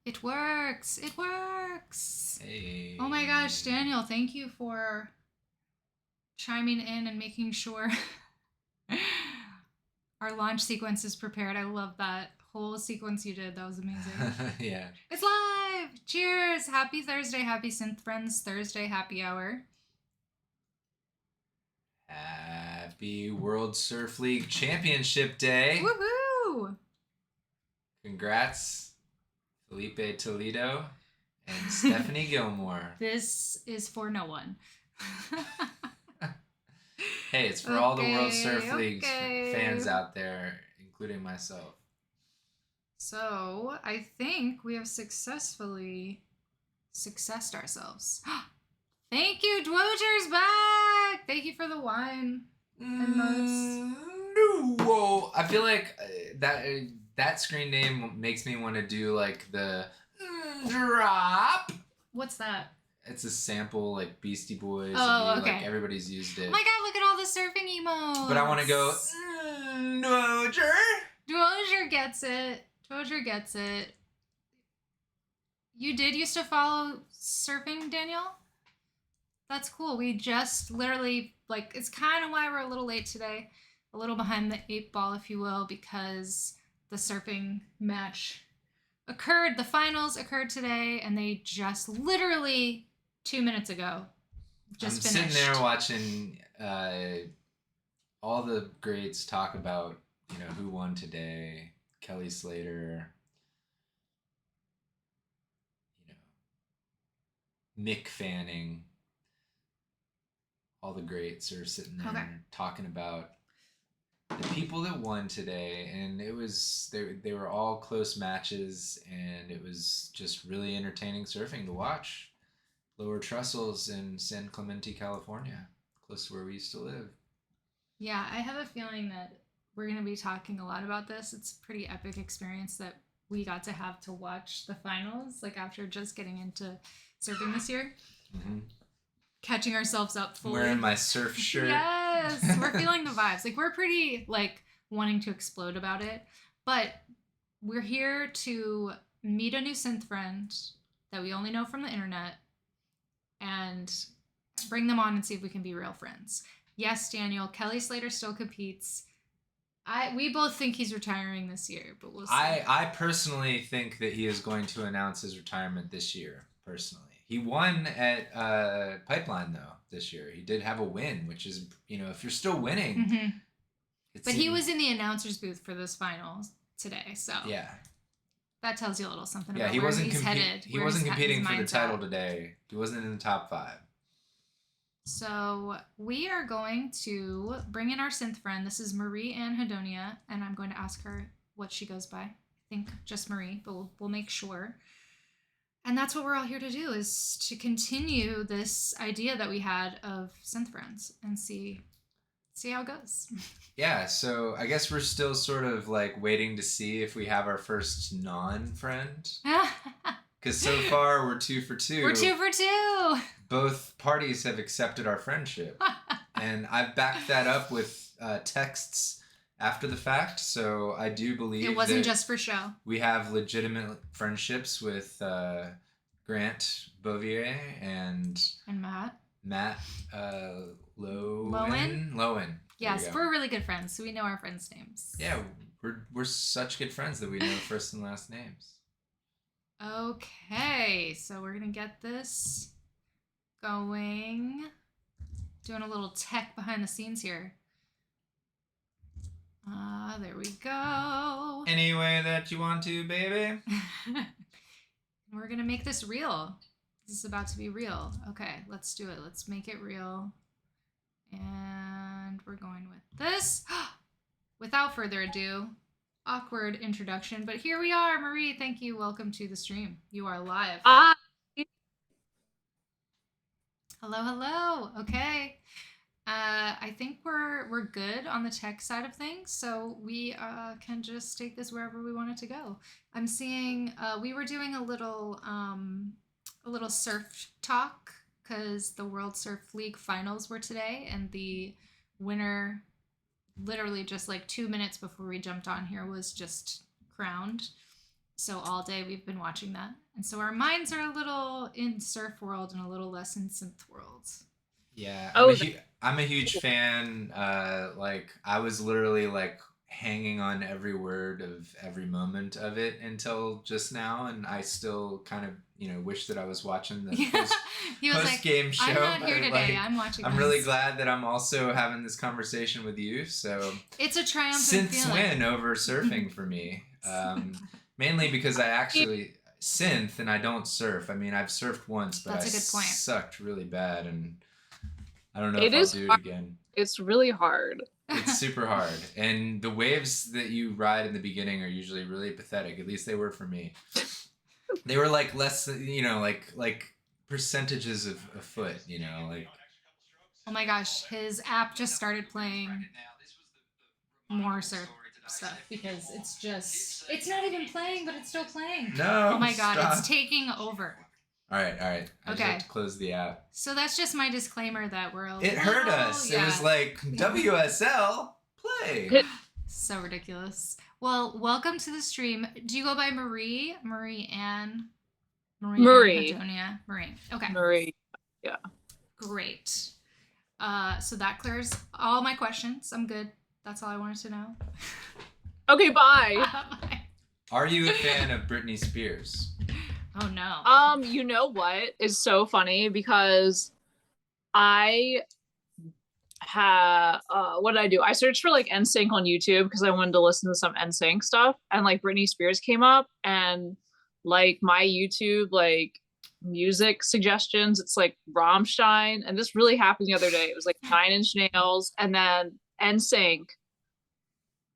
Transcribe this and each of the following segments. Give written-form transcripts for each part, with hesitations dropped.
It works. It works. Hey. Oh my gosh, Daniel, thank you for chiming in and making sure our launch sequence is prepared. I love that whole sequence you did. That was amazing. Yeah. It's live. Cheers. Happy Thursday. Happy Synth Friends Thursday happy hour. Happy World Surf League Championship Day. Woohoo! Congrats, Felipe Toledo and Stephanie Gilmore. This is for no one. Hey, it's for all the World Surf League fans out there, including myself. So, I think we have successfully successed ourselves. Thank you, Dwoger's back! Thank you for the wine and notes. No, I feel like that screen name makes me want to do like the drop. What's that? It's a sample like Beastie Boys. Oh, okay. Like everybody's used it. Oh my god, look at all the surfing emotes. But I want to go Dwoger. Dwoger gets it. Dwoger gets it. You did used to follow surfing, Daniel? That's cool. We just literally, like, it's kind of why we're a little late today. A little behind the 8 ball, if you will, because the surfing match occurred. The finals occurred today, and they just literally 2 minutes ago just I'm finished. sitting there watching all the greats talk about, who won today. Kelly Slater, Mick Fanning. All the greats are sitting there talking about the people that won today, and it was they were all close matches, and it was just really entertaining surfing to watch. Lower Trestles in San Clemente, California, close to where we used to live. Yeah, I have a feeling that we're going to be talking a lot about this. It's a pretty epic experience that we got to have to watch the finals, like after just getting into surfing this year. Mm-hmm. Catching ourselves up fully. Wearing my surf shirt. Yes, we're feeling the vibes. Like, we're pretty, wanting to explode about it. But we're here to meet a new synth friend that we only know from the internet and bring them on and see if we can be real friends. Yes, Daniel, Kelly Slater still competes. We both think he's retiring this year, but we'll see. I personally think that he is going to announce his retirement this year, personally. He won at Pipeline, though, this year. He did have a win, which is, if you're still winning. Mm-hmm. But he was in the announcer's booth for this finals today, so. Yeah. That tells you a little something about where he's headed. He wasn't competing for the title today. He wasn't in the top 5. So we are going to bring in our synth friend. This is Marie Ann Hedonia, and I'm going to ask her what she goes by. I think just Marie, but we'll make sure. And that's what we're all here to do, is to continue this idea that we had of synth friends and see how it goes. Yeah, so I guess we're still sort of waiting to see if we have our first non-friend. Because so far we're 2 for 2. We're 2 for 2. Both parties have accepted our friendship. And I've backed that up with texts after the fact, so I do believe it wasn't just for show. We have legitimate friendships with Grant Bouvier and Matt Lowen. Yes, we're really good friends, so we know our friends' names. Yeah, we're such good friends that we know first and last names. Okay, so we're gonna get this going. Doing a little tech behind the scenes here. There we go. Any way that you want to, baby. We're gonna make this real. This is about to be real. Okay, let's do it. Let's make it real. And we're going with this. Without further ado, awkward introduction, but here we are. Marie, thank you. Welcome to the stream. You are live. Hello. Okay. I think we're good on the tech side of things, so we can just take this wherever we want it to go. I'm seeing we were doing a little surf talk because the World Surf League finals were today, and the winner, literally just 2 minutes before we jumped on here, was just crowned. So all day we've been watching that. And so our minds are a little in surf world and a little less in synth world. Yeah, Oh, I'm a huge fan. Like I was literally like hanging on every word of every moment of it until just now, and I still kind of wish that I was watching the Yeah. He was post like, game show. I'm not here but, today. like, I'm watching I'm this. really glad that I'm also having this conversation with you. So It's a triumphant synths feeling. win over surfing for me. Mainly because I actually synth and I don't surf. I mean, I've surfed once, but That's I a good point. sucked really bad, and I don't know It if I'll is do it hard. again. It's really hard. It's super hard, and the waves that you ride in the beginning are usually really pathetic. At least they were for me. They were like less, like percentages of a foot, like. Oh my gosh, his app just started playing more surf stuff because it's not even playing, but it's still playing. No. Oh my god, stop. it's taking over. All right. I just Okay. have to close the app. So that's just my disclaimer that we're It hurt us. Yeah. It was like WSL play. So ridiculous. Well, welcome to the stream. Do you go by Marie? Marie Ann Hedonia. Marie. Okay. Marie. Yeah. Great. So that clears all my questions. I'm good. That's all I wanted to know. Okay, bye. Bye. Are you a fan of Britney Spears? Oh no. You know what is so funny because I what did I do? I searched for like NSYNC on YouTube because I wanted to listen to some NSYNC stuff, and like Britney Spears came up, and like my YouTube like music suggestions, it's like Rammstein, and this really happened the other day. It was like 9 Inch Nails and then NSYNC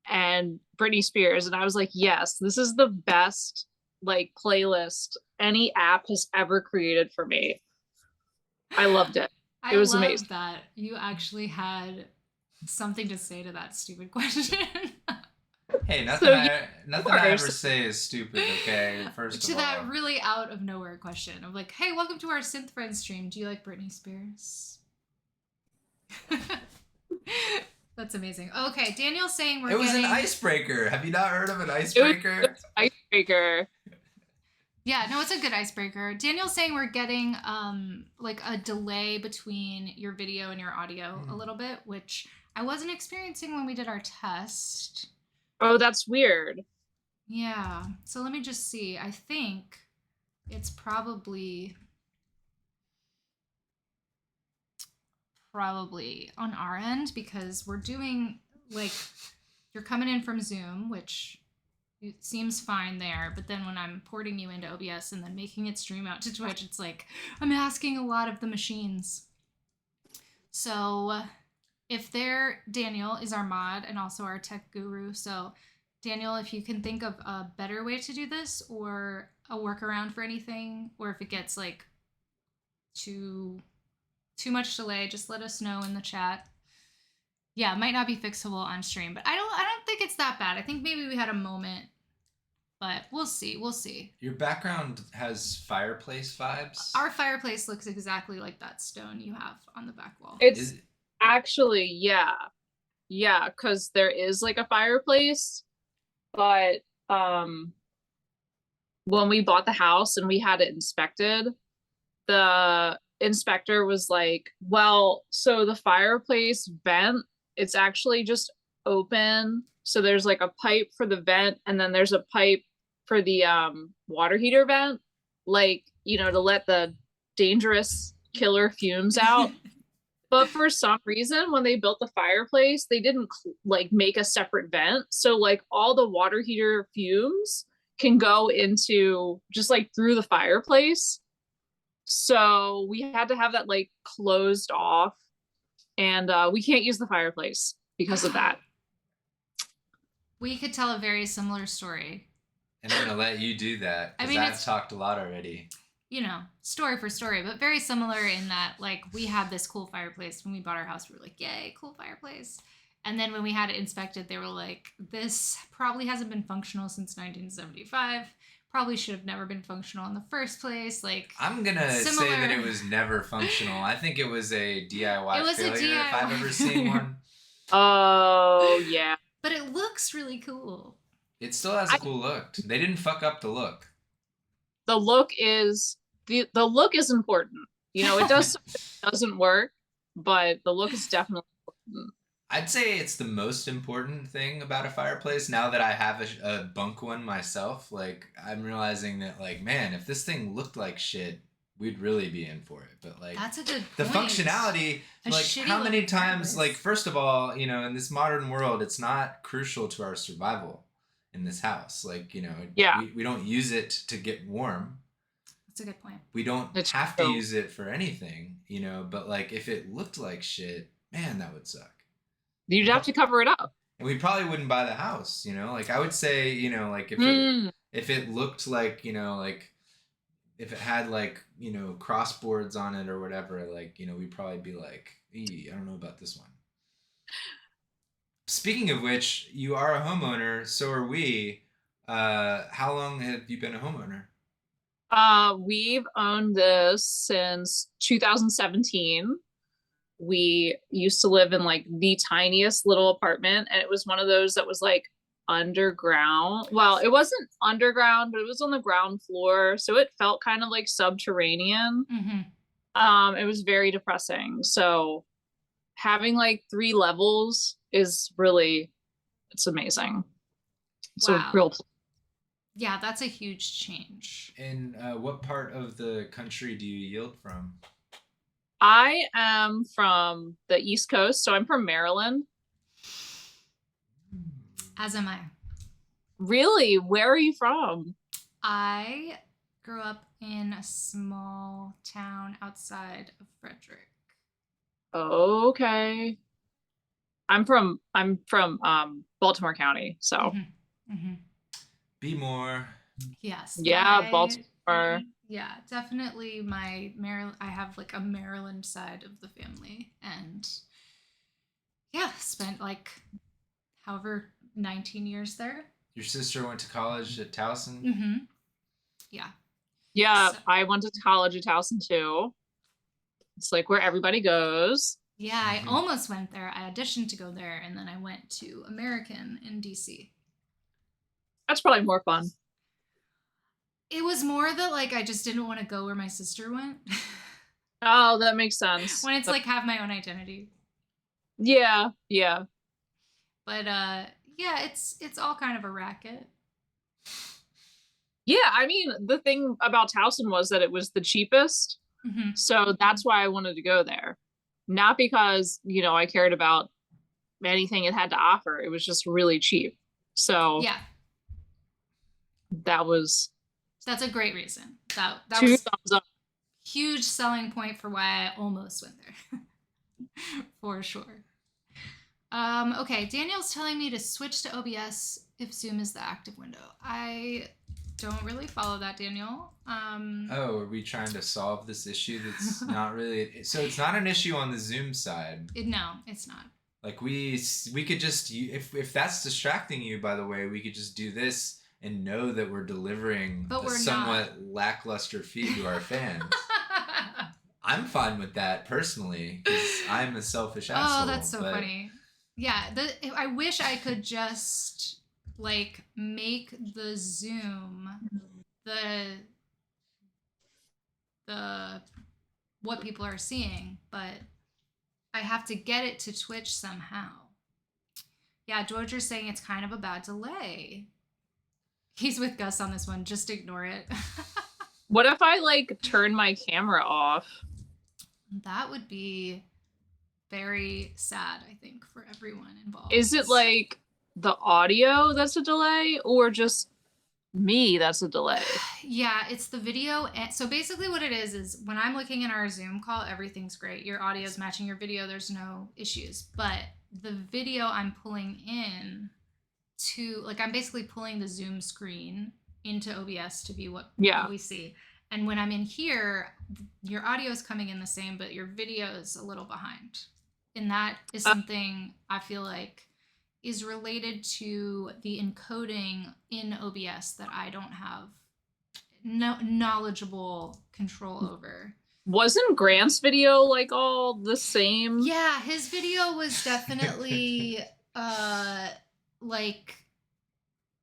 and Britney Spears, and I was like, yes, this is the best like playlist any app has ever created for me. I loved it. It was amazing that you actually had something to say to that stupid question. Hey, nothing I ever say is stupid, okay? First of all. To that really out of nowhere question of like, hey, welcome to our Synth Friends stream. Do you like Britney Spears? That's amazing. Okay, Daniel's saying It was an icebreaker. Have you not heard of an icebreaker? Icebreaker. Yeah, no, it's a good icebreaker. Daniel's saying we're getting like a delay between your video and your audio a little bit, which I wasn't experiencing when we did our test. Oh, that's weird. Yeah. So let me just see. I think it's probably on our end because we're doing like you're coming in from Zoom, which it seems fine there, but then when I'm porting you into OBS and then making it stream out to Twitch, it's like I'm asking a lot of the machines. So if Daniel is our mod and also our tech guru. So Daniel, if you can think of a better way to do this or a workaround for anything, or if it gets like too much delay, just let us know in the chat. Yeah, it might not be fixable on stream, but I don't think it's that bad. I think maybe we had a moment, but we'll see. Your background has fireplace vibes. Our fireplace looks exactly like that stone you have on the back wall. It's actually, yeah, because there is like a fireplace, but when we bought the house and we had it inspected, the inspector was like, well, so the fireplace vent, it's actually just open, so there's like a pipe for the vent and then there's a pipe for the water heater vent, like, to let the dangerous killer fumes out. But for some reason when they built the fireplace, they didn't like make a separate vent, so like all the water heater fumes can go into just like through the fireplace. So we had to have that like closed off, and we can't use the fireplace because of that. We could tell a very similar story. And I'm gonna let you do that because I've talked a lot already. Story for story, but very similar in that like we had this cool fireplace when we bought our house. We were like, yay, cool fireplace. And then when we had it inspected, they were like, this probably hasn't been functional since 1975. Probably should have never been functional in the first place. Like, I'm gonna say that it was never functional. I think it was a DIY failure if I've ever seen one. Oh yeah. But it looks really cool. It still has a cool look. They didn't fuck up the look. The look is the look is important. You know, it doesn't work, but the look is definitely important. I'd say it's the most important thing about a fireplace. Now that I have a bunk one myself, like I'm realizing that, like, man, if this thing looked like shit, we'd really be in for it. But like, that's a good the point. Functionality, like how many times, like first of all, you know, in this modern world, it's not crucial to our survival in this house. Like, you know, we don't use it to get warm. That's a good point. We don't have to use it for anything, you know, but like if it looked like shit, man, that would suck. You'd have to cover it up. And we probably wouldn't buy the house, you know? Like I would say, you know, like if it looked like, you know, like if it had like, you know, crossboards on it or whatever, like, you know, we'd probably be like, I don't know about this one. Speaking of which, you are a homeowner, so are we. How long have you been a homeowner? We've owned this since 2017. We used to live in like the tiniest little apartment, and it was one of those that was like underground. Well, it wasn't underground, but it was on the ground floor, so it felt kind of like subterranean. It was very depressing. So having like 3 levels is really, it's amazing. It's a real. Yeah, that's a huge change. And what part of the country do you yield from? I am from the East Coast, so I'm from Maryland. As am I. Really? Where are you from? I grew up in a small town outside of Frederick. Okay. I'm from Baltimore County, so. Be more. Yes. Yeah, Baltimore. Yeah, definitely I have like a Maryland side of the family, and yeah, spent like however 19 years there. Your sister went to college at Towson? Yeah. Yeah, so, I went to college at Towson too. It's like where everybody goes. Yeah, I almost went there. I auditioned to go there, and then I went to American in DC. That's probably more fun. It was more that like I just didn't want to go where my sister went. Oh, that makes sense. When it's like have my own identity. Yeah, yeah. But yeah, it's all kind of a racket. Yeah, I mean, the thing about Towson was that it was the cheapest. So that's why I wanted to go there. Not because, you know, I cared about anything it had to offer. It was just really cheap. So yeah. That's a great reason. That 2 was thumbs up. Huge selling point for why I almost went there. For sure. Okay, Daniel's telling me to switch to OBS if Zoom is the active window. I don't really follow that, Daniel. Oh, are we trying to solve this issue that's not really... So it's not an issue on the Zoom side. No, it's not. Like we could just... If that's distracting you, by the way, we could just do this and know that we're delivering a somewhat lackluster feed to our fans. I'm fine with that personally, because I'm a selfish asshole. Oh, that's so funny. Yeah, I wish I could just like make the Zoom the what people are seeing, but I have to get it to Twitch somehow. Yeah, Georgia's saying it's kind of a bad delay. He's with Gus on this one. Just ignore it. What if I like turn my camera off? That would be very sad, I think, for everyone involved. Is it like the audio that's a delay or just me that's a delay? Yeah, it's the video. So basically what it is when I'm looking in our Zoom call, everything's great. Your audio is matching your video. There's no issues. But the video I'm pulling in to, like, I'm basically pulling the Zoom screen into OBS to be what we see. And when I'm in here, your audio is coming in the same, but your video is a little behind. And that is something I feel like is related to the encoding in OBS that I don't have knowledgeable control over. Wasn't Grant's video like all the same? Yeah, his video was definitely like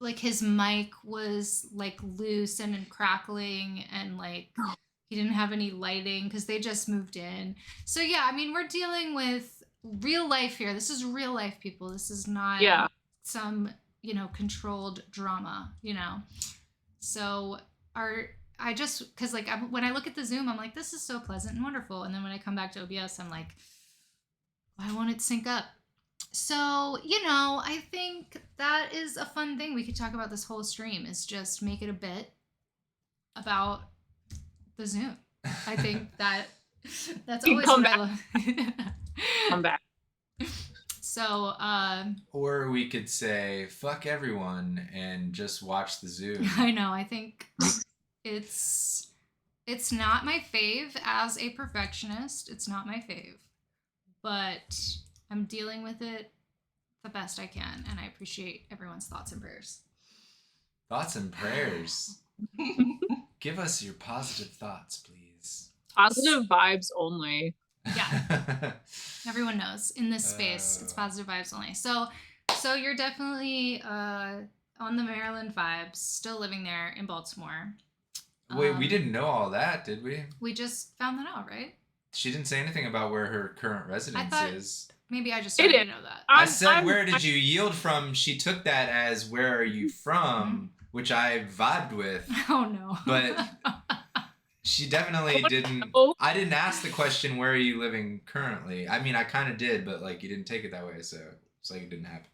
like his mic was like loose and crackling, and like he didn't have any lighting because they just moved in. So yeah, I mean, we're dealing with real life here. This is real life, people. This is not some, controlled drama, So I just, because like when I look at the Zoom, I'm like, this is so pleasant and wonderful. And then when I come back to OBS, I'm like, why won't it sync up? So, I think that is a fun thing we could talk about this whole stream, is just make it a bit about the Zoom. I think that's always what I love. Come back. So, or we could say, fuck everyone and just watch the Zoom. I know. I think it's not my fave as a perfectionist. It's not my fave, but I'm dealing with it the best I can, and I appreciate everyone's thoughts and prayers. Thoughts and prayers. Give us your positive thoughts, please. Positive vibes only. Yeah. Everyone knows in this space, it's positive vibes only. So you're definitely on the Maryland vibes, still living there in Baltimore. Wait, we didn't know all that, did we? We just found that out, right? She didn't say anything about where her current residence is. Maybe I just started to know that. I said, where did you yield from? She took that as, where are you from? Which I vibed with. Oh, no. But she definitely didn't. I didn't ask the question, where are you living currently? I mean, I kind of did, but like you didn't take it that way, so it's like it didn't happen.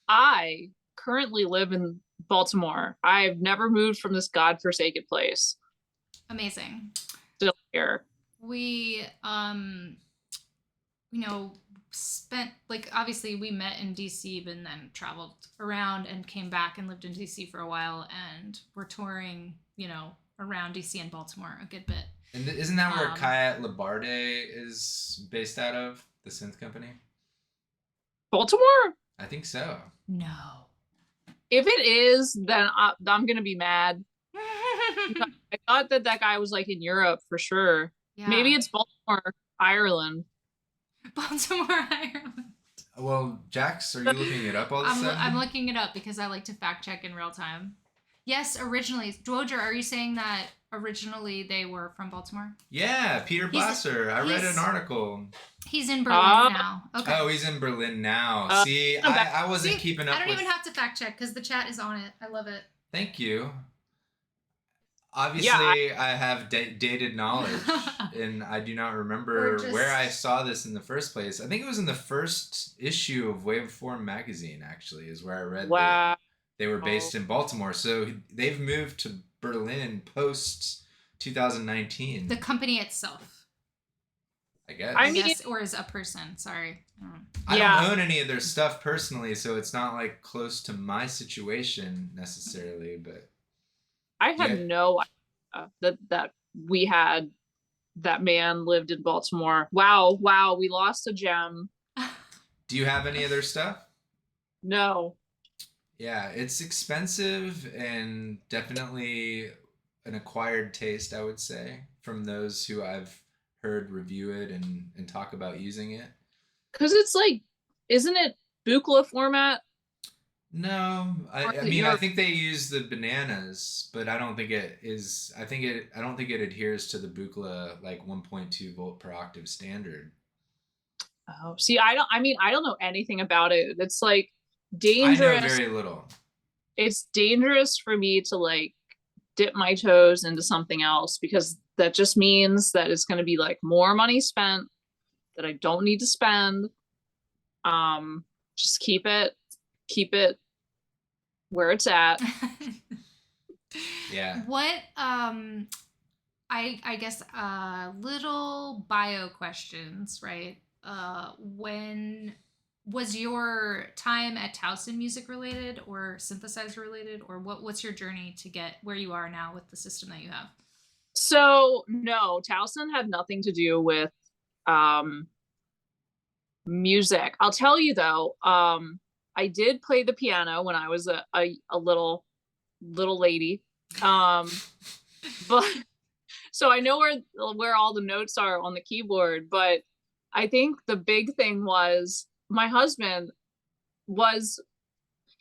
I currently live in Baltimore. I've never moved from this godforsaken place. Amazing. Still here. We, spent, like, obviously we met in DC, but then traveled around and came back and lived in DC for a while, and we're touring, around DC and Baltimore a good bit. And isn't that where Kayat Labarde is based out of, the synth company? Baltimore? I think so. No. If it is, then I'm gonna be mad. I thought that guy was like in Europe for sure. Yeah. Maybe it's Baltimore, Ireland. Baltimore, Ireland. Well, Jax, are you looking it up all of a sudden? I'm looking it up because I like to fact check in real time. Yes, originally. Dwoger, are you saying that originally they were from Baltimore? Yeah, Peter Blasser. I read an article. He's in Berlin now. Okay. Oh, he's in Berlin now. See, I wasn't keeping up with... I don't even have to fact check because the chat is on it. I love it. Thank you. Obviously, I have dated knowledge, and I do not remember where I saw this in the first place. I think it was in the first issue of Waveform magazine, actually, is where I read that they were based in Baltimore. So they've moved to Berlin post 2019. The company itself. I guess. I guess, or as a person. Sorry. I don't own any of their stuff personally, so it's not like close to my situation necessarily, but... I had no idea that we had that man lived in Baltimore. Wow, we lost a gem. Do you have any other stuff? No. Yeah, it's expensive and definitely an acquired taste, I would say, from those who I've heard review it and talk about using it. Because it's like, isn't it Buchla format? No, I mean, I think they use the bananas, but I don't think it is. I don't think it adheres to the Buchla like 1.2 volt per octave standard. Oh, see, I don't know anything about it. It's like dangerous. I know very little. It's dangerous for me to like dip my toes into something else because that just means that it's going to be like more money spent that I don't need to spend. Just keep it where it's at. Yeah. What I guess little bio questions, right? When was your time at Towson music related or synthesizer related, or what's your journey to get where you are now with the system that you have? So no, Towson had nothing to do with music. I'll tell you though, I did play the piano when I was a little lady. But so I know where all the notes are on the keyboard, but I think the big thing was my husband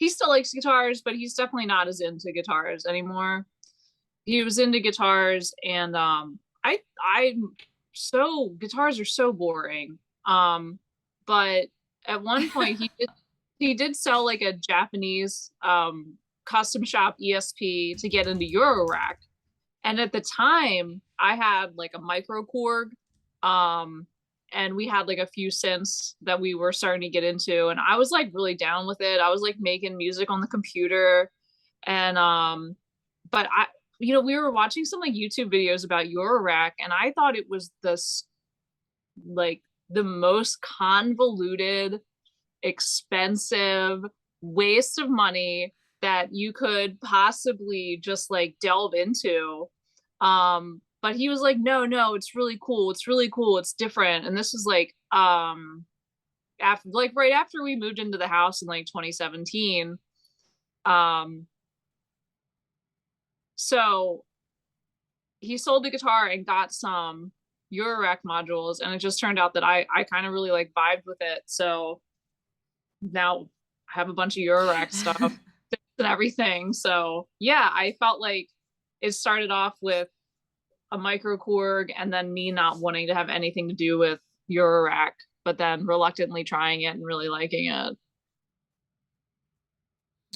he still likes guitars, but he's definitely not as into guitars anymore. He was into guitars, and guitars are so boring. But at one point he did sell like a Japanese custom shop ESP to get into Eurorack. And at the time I had like a micro Korg, and we had like a few synths that we were starting to get into, and I was like really down with it. I was like making music on the computer, and but I, we were watching some like YouTube videos about Eurorack, and I thought it was like the most convoluted, expensive waste of money that you could possibly just like delve into. But he was like, no, it's really cool, it's different. And this was like after, like, right after we moved into the house in like 2017. So he sold the guitar and got some Eurorack modules, and it just turned out that I kind of really like vibed with it. So now I have a bunch of Eurorack stuff and everything. So yeah, I felt like it started off with a micro Korg, and then me not wanting to have anything to do with Eurorack, but then reluctantly trying it and really liking it.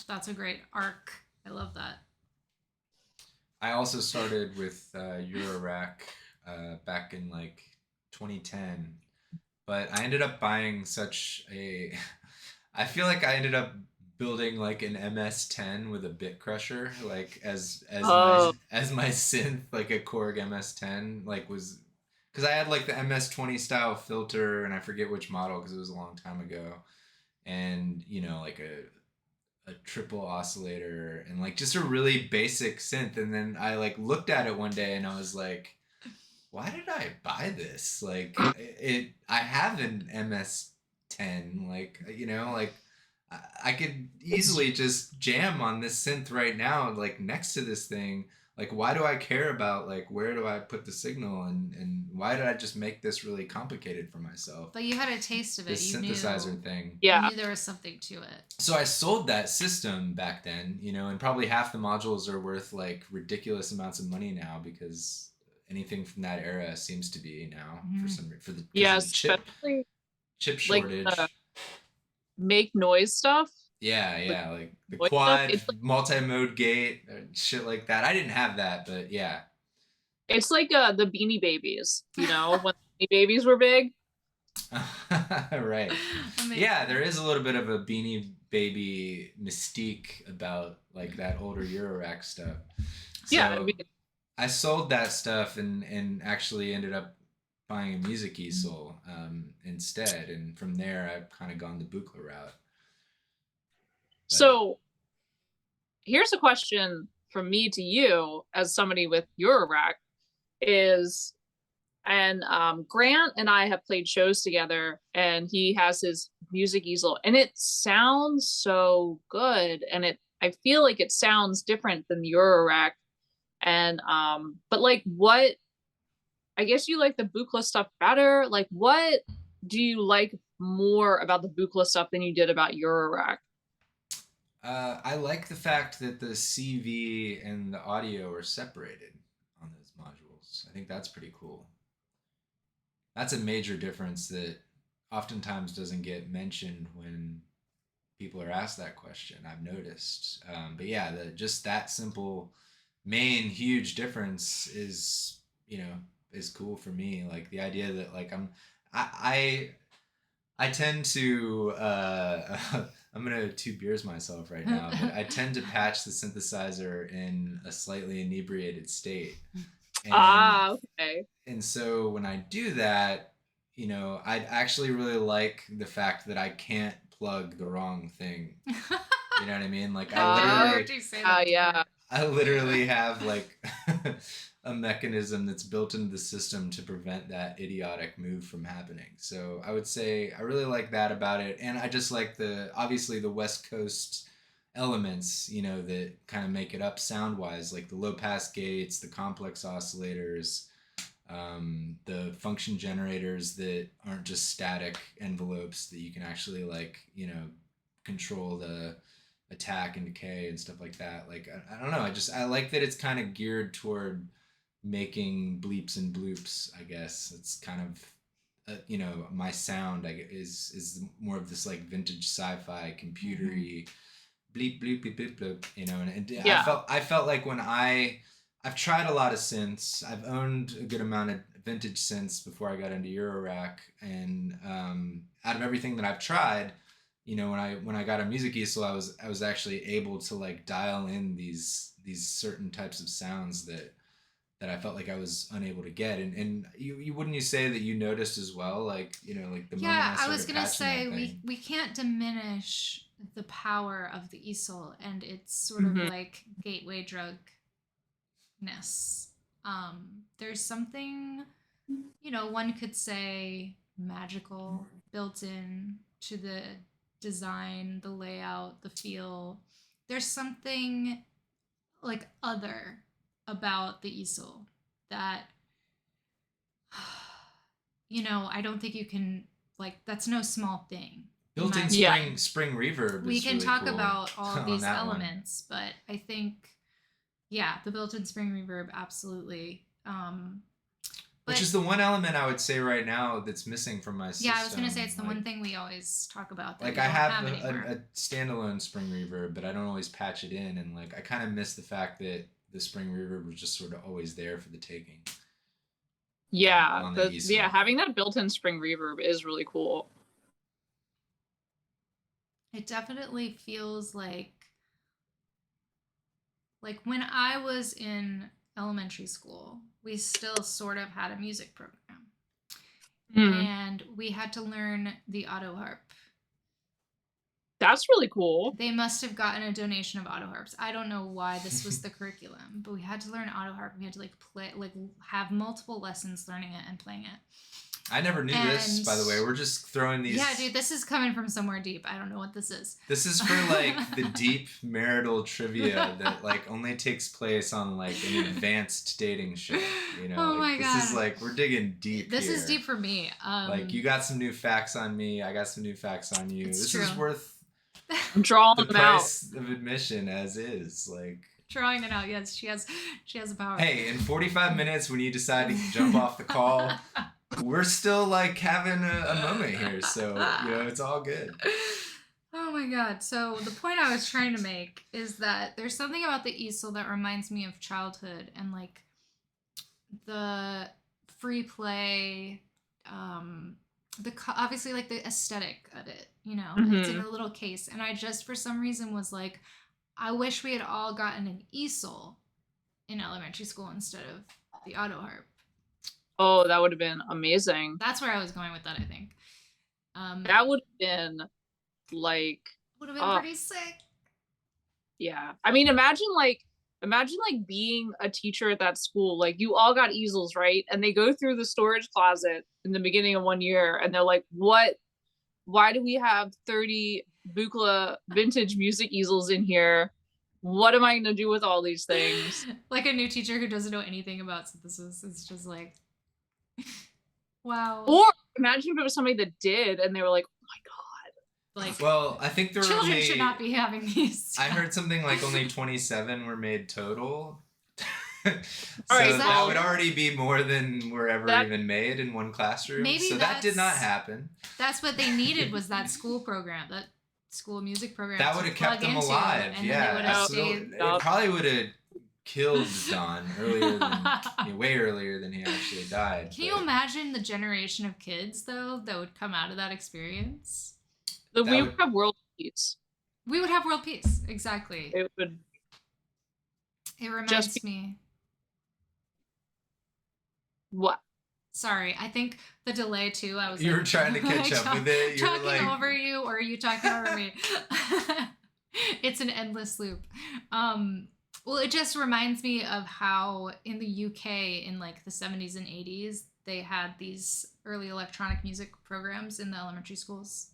That's a great arc. I love that. I also started with Eurorack back in like 2010, but I ended up buying such a. I feel like I ended up building like an MS-10 with a bit crusher, like as my synth, like a Korg MS-10, like was, because I had like the MS-20 style filter, and I forget which model because it was a long time ago, and like a triple oscillator and like just a really basic synth. And then I like looked at it one day and I was like, why did I buy this? Like I have an MS-10, like, like I could easily just jam on this synth right now, like next to this thing. Like, why do I care about like where do I put the signal, and why did I just make this really complicated for myself? But you had a taste of it. This synthesizer thing. Yeah. You knew there was something to it. So I sold that system back then, and probably half the modules are worth like ridiculous amounts of money now, because anything from that era seems to be now for the chip shortage. Like make noise stuff. Yeah, like the quad like, multi-mode gate, shit like that. I didn't have that, but yeah. It's like the Beanie Babies, when Beanie Babies were big. Right. Amazing. Yeah, there is a little bit of a Beanie Baby mystique about like that older Eurorack stuff. So yeah, I sold that stuff and actually ended up buying a music easel instead, and from there I've kind of gone the Buchla route. So here's a question from me to you as somebody with Eurorack is, and Grant and I have played shows together, and he has his music easel, and it sounds so good, and I feel like it sounds different than the Eurorack. And but like, what, I guess you like the Buchla stuff better. Like, what do you like more about the Buchla stuff than you did about Eurorack? I like the fact that the CV and the audio are separated on those modules. I think that's pretty cool. That's a major difference that oftentimes doesn't get mentioned when people are asked that question, I've noticed. But yeah, just that simple main huge difference is, is cool for me. Like the idea that like I tend to I'm gonna 2 beers myself right now, but I tend to patch the synthesizer in a slightly inebriated state. And, okay. And so when I do that, I actually really like the fact that I can't plug the wrong thing. You know what I mean? Like I literally have like a mechanism that's built into the system to prevent that idiotic move from happening. So I would say I really like that about it. And I just like obviously the West Coast elements, that kind of make it up sound wise, like the low pass gates, the complex oscillators, the function generators that aren't just static envelopes that you can actually like, control the Attack and Decay and stuff like that. Like I don't know. I like that it's kind of geared toward making bleeps and bloops. I guess it's kind of my sound is more of this like vintage sci-fi computery bleep bleep bleep bleep bleep. And Yeah. I felt like when I've tried a lot of synths. I've owned a good amount of vintage synths before I got into Eurorack, and out of everything that I've tried, when I got a music easel, I was actually able to like dial in these certain types of sounds that I felt like I was unable to get. And you wouldn't you say that you noticed as well, like like the moment Yeah, I I was started gonna patching say that thing. we can't diminish the power of the easel and its sort of like gateway drugness. There's something, one could say magical built in to the design, the layout, the feel. There's something like other about the easel that I don't think you can, like, that's no small thing. Built-in spring reverb We is can really talk cool about all of on these that one. elements, but I think, yeah, the built-in spring reverb, absolutely. Which is the one element I would say right now that's missing from my system. Yeah, I was gonna say it's the one thing we always talk about. That Like we I don't have a standalone spring reverb, but I don't always patch it in, and like I kind of miss the fact that the spring reverb was just sort of always there for the taking. Yeah, on the easel. having that built-in spring reverb is really cool. It definitely feels like when I was in elementary school, we still sort of had a music program. And we had to learn the auto harp. That's really cool. They must have gotten a donation of auto harps. I don't know why this was the curriculum, but we had to learn auto harp. We had to have multiple lessons learning it and playing it. I never knew this, by the way. We're just throwing these. Yeah, dude, this is coming from somewhere deep. I don't know what this is. This is for like the deep marital trivia that like only takes place on like an advanced dating show. Oh my God. This is like we're digging deep. This is deep for me. Like you got some new facts on me. I got some new facts on you. This is worth I'm drawing the them price out. of admission as is. Like drawing it out. Yes, she has a power. Hey, in 45 minutes when you decide to jump off the call. We're still like having a moment here, so it's all good. Oh my God. So the point I was trying to make is that there's something about the easel that reminds me of childhood and like the free play, obviously like the aesthetic of it, it's in a little case. And I just for some reason was like, I wish we had all gotten an easel in elementary school instead of the auto harp. Oh, that would have been amazing. That's where I was going with that, I think. That would have been like... Would have been pretty sick. Yeah. I mean, imagine being a teacher at that school. Like, you all got easels, right? And they go through the storage closet in the beginning of one year, and they're like, what? Why do we have 30 Buchla vintage music easels in here? What am I going to do with all these things? Like a new teacher who doesn't know anything about synthesis. It's just like... Wow. Or imagine if it was somebody that did and they were like, oh my God. Like, well, I think there were children should not be having these. I heard something like only 27 were made total. All right, that would already be more than were ever even made in one classroom. Maybe so that did not happen. That's what they needed, was that school program, that school music program. That would have kept them alive. Yeah, absolutely. It probably would have killed Don way earlier than he actually died. Can you imagine the generation of kids though that would come out of that experience? We would have world peace. We would have world peace, exactly. It would. It reminds me. What? Sorry, I think the delay too. I was. You were trying to catch up with it. You talking over you, or are you talking over me? It's an endless loop. Well, it just reminds me of how in the UK in like the 70s and 80s, they had these early electronic music programs in the elementary schools.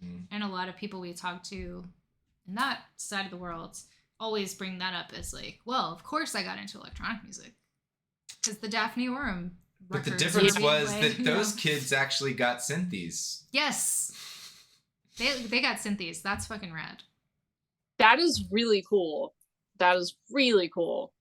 Mm-hmm. And a lot of people we talk to in that side of the world always bring that up as like, well, of course I got into electronic music. Because the Daphne Oram. But the difference was that those kids actually got synthes. Yes. They got synthes. That's fucking rad. That is really cool. That is really cool.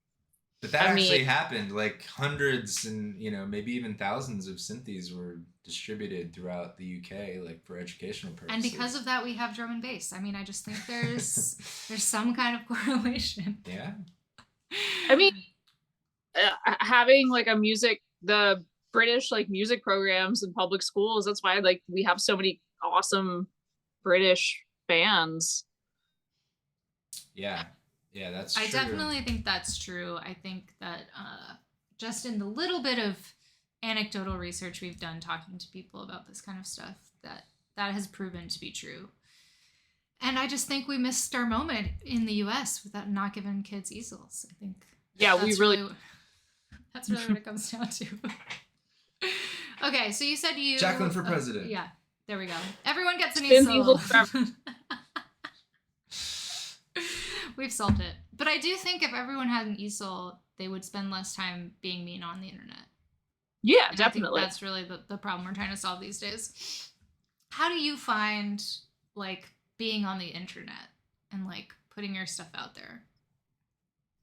But that actually happened. Like hundreds and maybe even thousands of synthes were distributed throughout the UK, like for educational purposes. And because of that, we have drum and bass. I mean, I just think there's some kind of correlation. Yeah. I mean, having like the British like music programs in public schools. That's why like we have so many awesome British bands. Yeah. Yeah, that's true. I definitely think that's true. I think that just in the little bit of anecdotal research we've done talking to people about this kind of stuff, that has proven to be true. And I just think we missed our moment in the US with that not giving kids easels. I think that's really what it comes down to. Okay, so you said Jacqueline for president. Yeah, there we go. Everyone gets an easel. We've solved it. But I do think if everyone had an easel, they would spend less time being mean on the internet. Yeah, and definitely. I think that's really the problem we're trying to solve these days. How do you find like being on the internet and like putting your stuff out there?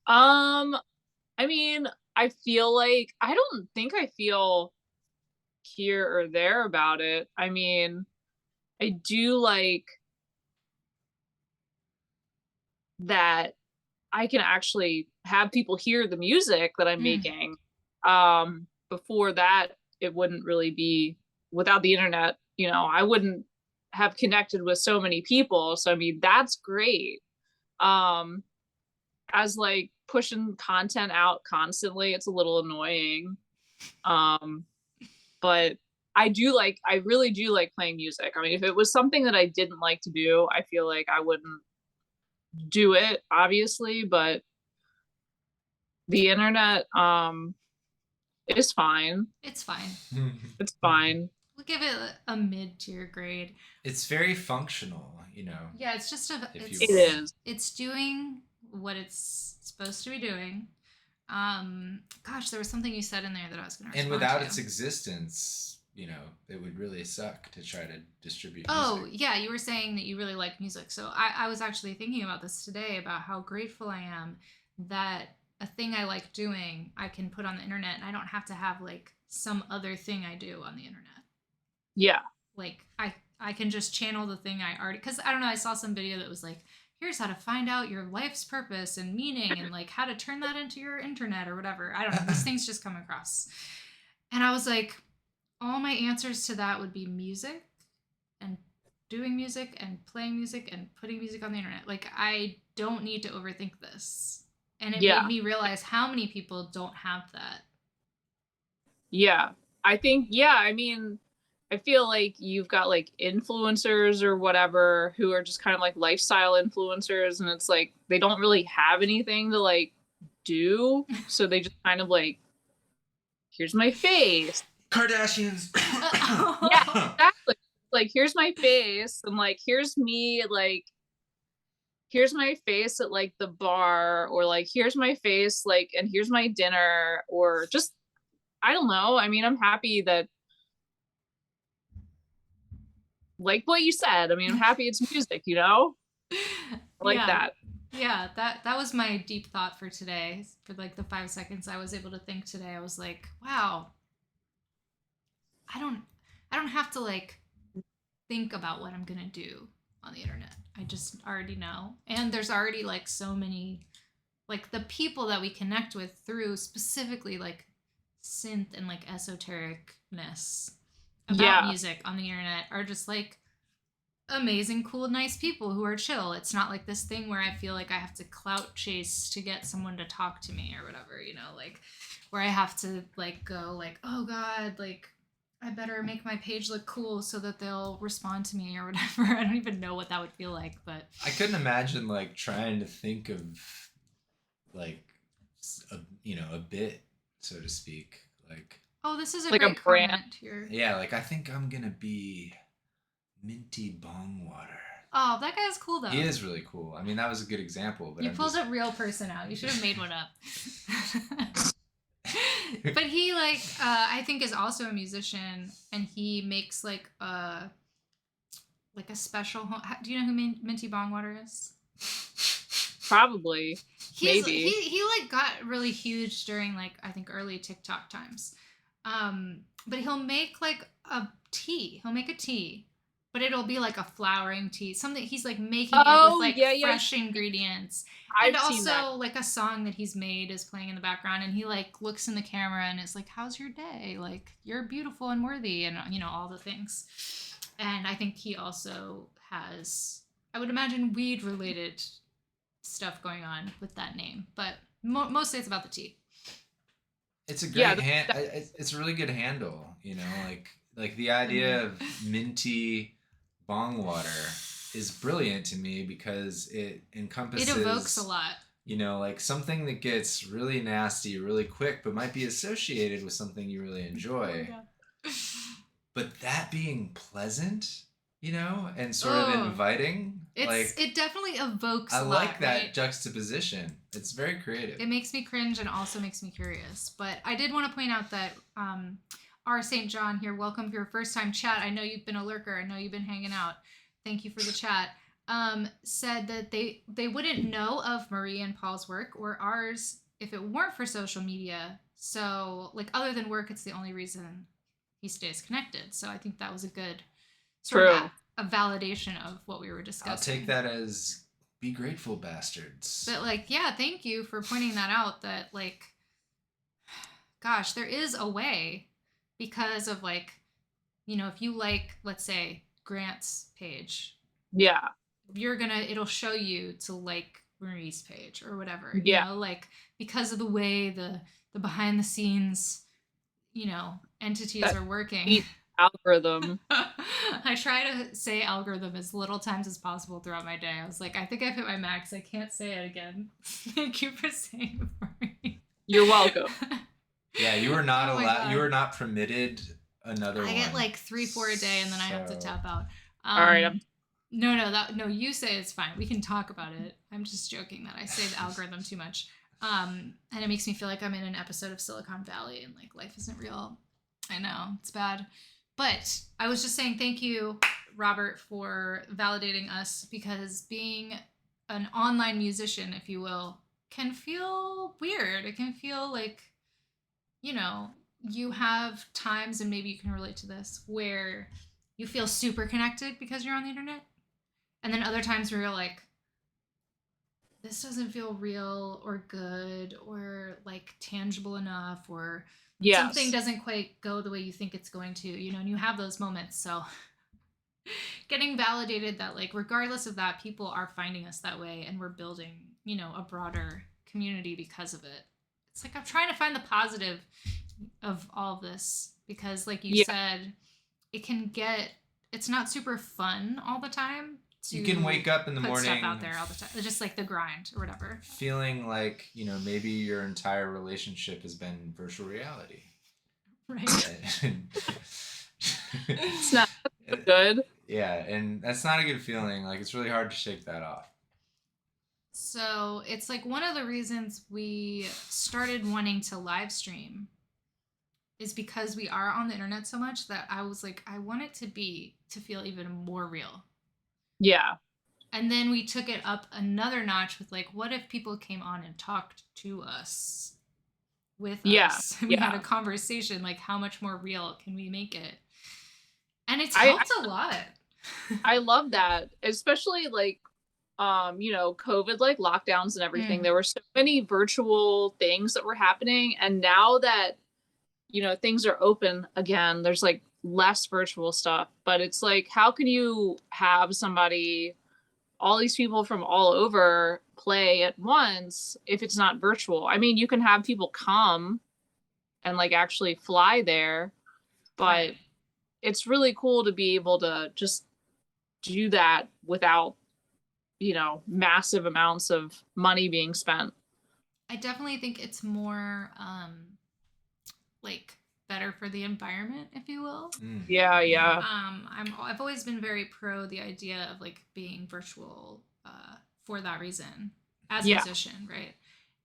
I mean, I feel like I don't think I feel here or there about it. I mean, I do like that I can actually have people hear the music that I'm making. Before that, it wouldn't really be, without the internet, I wouldn't have connected with so many people. So I mean, that's great. As like pushing content out constantly, it's a little annoying. But I really do like playing music. I mean, if it was something that I didn't like to do, I feel like I wouldn't do it, obviously, but the internet is fine. It's fine. It's fine. We'll give it a mid-tier grade. It's very functional, Yeah, it's just it is. It's doing what it's supposed to be doing. Gosh, there was something you said in there that I was going to respond to. And without its existence, it would really suck to try to distribute music. Oh, yeah, you were saying that you really like music. So I was actually thinking about this today, about how grateful I am that a thing I like doing, I can put on the internet, and I don't have to have like some other thing I do on the internet. Yeah. Like I can just channel the thing I already, because I don't know, I saw some video that was like, here's how to find out your life's purpose and meaning and like how to turn that into your internet or whatever. I don't know. These things just come across. And I was like, all my answers to that would be music and doing music and playing music and putting music on the internet. Like, I don't need to overthink this. And it made me realize how many people don't have that. Yeah. I think, I mean, I feel like you've got like influencers or whatever who are just kind of like lifestyle influencers, and it's like they don't really have anything to like do, so they just kind of like, here's my face. Kardashians. Yeah, exactly. Like, here's my face, and like here's me, like here's my face at like the bar, or like here's my face, like, and here's my dinner, or just, I don't know. I mean, I'm happy that, like what you said, I mean, I'm happy it's music, I like that. Yeah, that was my deep thought for today. For like the 5 seconds I was able to think today, I was like, wow, I don't have to like think about what I'm gonna do on the internet. I just already know. And there's already like so many, like the people that we connect with through specifically like synth and like esotericness about music on the internet are just like amazing, cool, nice people who are chill. It's not like this thing where I feel like I have to clout chase to get someone to talk to me or whatever, like where I have to like go like, oh God, like I better make my page look cool so that they'll respond to me or whatever. I don't even know what that would feel like, but I couldn't imagine like trying to think of like a bit, so to speak, like, oh, this is a like great a brand comment here. Yeah, like I think I'm gonna be Minty Bong Water. Oh, that guy's cool though. He is really cool. I mean, that was a good example. But you pulled a real person out. You should have made one up. But he like I think is also a musician, and he makes like a special do you know who Minty Bongwater is? Probably. Maybe. He like got really huge during like I think early TikTok times. But he'll make like a tea. He'll make a tea, but it'll be like a flowering tea. Something he's like making it with like fresh ingredients. I've and seen that. also like a song that he's made is playing in the background, and he like looks in the camera and is like, "How's your day? Like you're beautiful and worthy," and you know all the things. And I think he also has, I would imagine, weed related stuff going on with that name, but mostly it's about the tea. It's a great it's a really good handle, you know, like the idea of minty bong water is brilliant to me because it encompasses, it evokes a lot, you know, like something that gets really nasty really quick but might be associated with something you really enjoy. But that being pleasant, you know, and sort of inviting, it definitely evokes I a lot, like that right? juxtaposition. It's very creative. It makes me cringe and also makes me curious. But I did want to point out that our St. John here, welcome for your first time chat. I know you've been a lurker. I know you've been hanging out. Thank you for the chat. Said that they wouldn't know of Marie and Paul's work or ours if it weren't for social media. So like other than work, it's the only reason he stays connected. So I think that was a good sort of a validation of what we were discussing. I'll take that as be grateful, bastards. But like, yeah, thank you for pointing that out, that like, gosh, there is a way, because of like, you know, if you like, let's say Grant's page, it'll show you to like Marie's page or whatever, you know, like because of the way the behind the scenes, you know, entities are working. Algorithm. I try to say algorithm as little times as possible throughout my day. I was like, I think I've hit my max. I can't say it again. Thank you for saying it for me. You're welcome. Yeah, you were not allowed. You were not permitted another one. I get like 3-4 a day, and then I have to tap out. All right. No. You say it's fine. We can talk about it. I'm just joking that I say the algorithm too much. And it makes me feel like I'm in an episode of Silicon Valley and like life isn't real. I know, it's bad. But I was just saying thank you, Robert, for validating us, because being an online musician, if you will, can feel weird. It can feel like, you know, you have times, and maybe you can relate to this, where you feel super connected because you're on the internet. And then other times where you're like, this doesn't feel real or good or like tangible enough, or something doesn't quite go the way you think it's going to, you know, and you have those moments. So getting validated that like regardless of that, people are finding us that way, and we're building, you know, a broader community because of it. It's like I'm trying to find the positive of all of this, because like you said, it's not super fun all the time. You can wake up in the morning, stuff out there all the time, just like the grind or whatever, feeling like, you know, maybe your entire relationship has been virtual reality, right? It's not good. Yeah, and that's not a good feeling. Like, it's really hard to shake that off. So it's like one of the reasons we started wanting to live stream is because we are on the internet so much that I was like, I want it to feel even more real. Yeah. And then we took it up another notch with like, what if people came on and talked to us with us? We had a conversation, like how much more real can we make it? And it's helped a lot. I love that, especially like, you know, COVID, like lockdowns and everything. There were so many virtual things that were happening. And now that, you know, things are open again, there's like less virtual stuff, but it's like, how can you have all these people from all over play at once if it's not virtual? I mean, you can have people come and like actually fly there, but it's really cool to be able to just do that without, you know, massive amounts of money being spent. I definitely think it's more like better for the environment, if you will. Yeah. I've always been very pro the idea of like being virtual for that reason as a musician, right?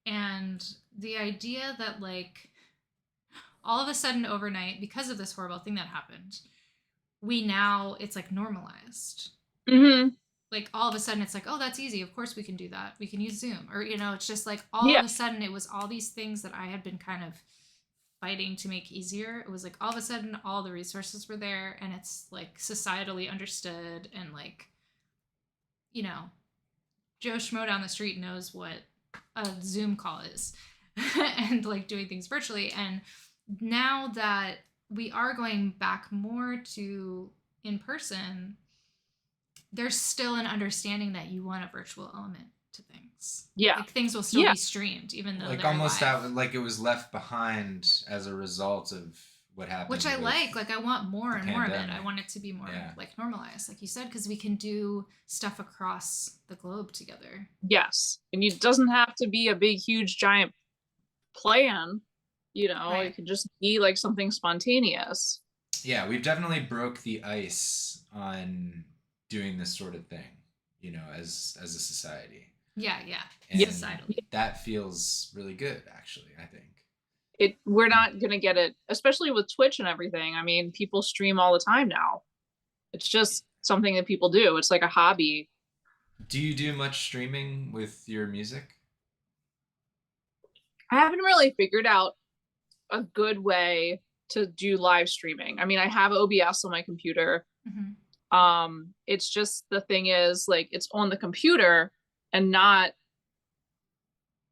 And the idea that like all of a sudden overnight, because of this horrible thing that happened, it's like normalized. Mm-hmm. like all of a sudden it's like, oh, that's easy. Of course we can do that. We can use Zoom. Or, you know, it's just like all of a sudden it was all these things that I had been kind of fighting to make easier. It was like all of a sudden all the resources were there, and it's like societally understood, and like, you know, Joe Schmo down the street knows what a Zoom call is and like doing things virtually. And now that we are going back more to in person, there's still an understanding that you want a virtual element to things. Yeah. Like things will still be streamed, even though like they're almost live. that, like it was left behind as a result of what happened. Which I like. Like I want more and more of it. I want it to be more like normalized, like you said, because we can do stuff across the globe together. Yes. And it doesn't have to be a big, huge, giant plan. You know, it could just be like something spontaneous. Yeah, we've definitely broke the ice on doing this sort of thing, you know, as a society. Yeah. And societally. That feels really good, actually, I think. We're not gonna get it, especially with Twitch and everything. I mean, people stream all the time now. It's just something that people do. It's like a hobby. Do you do much streaming with your music? I haven't really figured out a good way to do live streaming. I mean, I have OBS on my computer. Mm-hmm. It's just, the thing is, like, it's on the computer and not,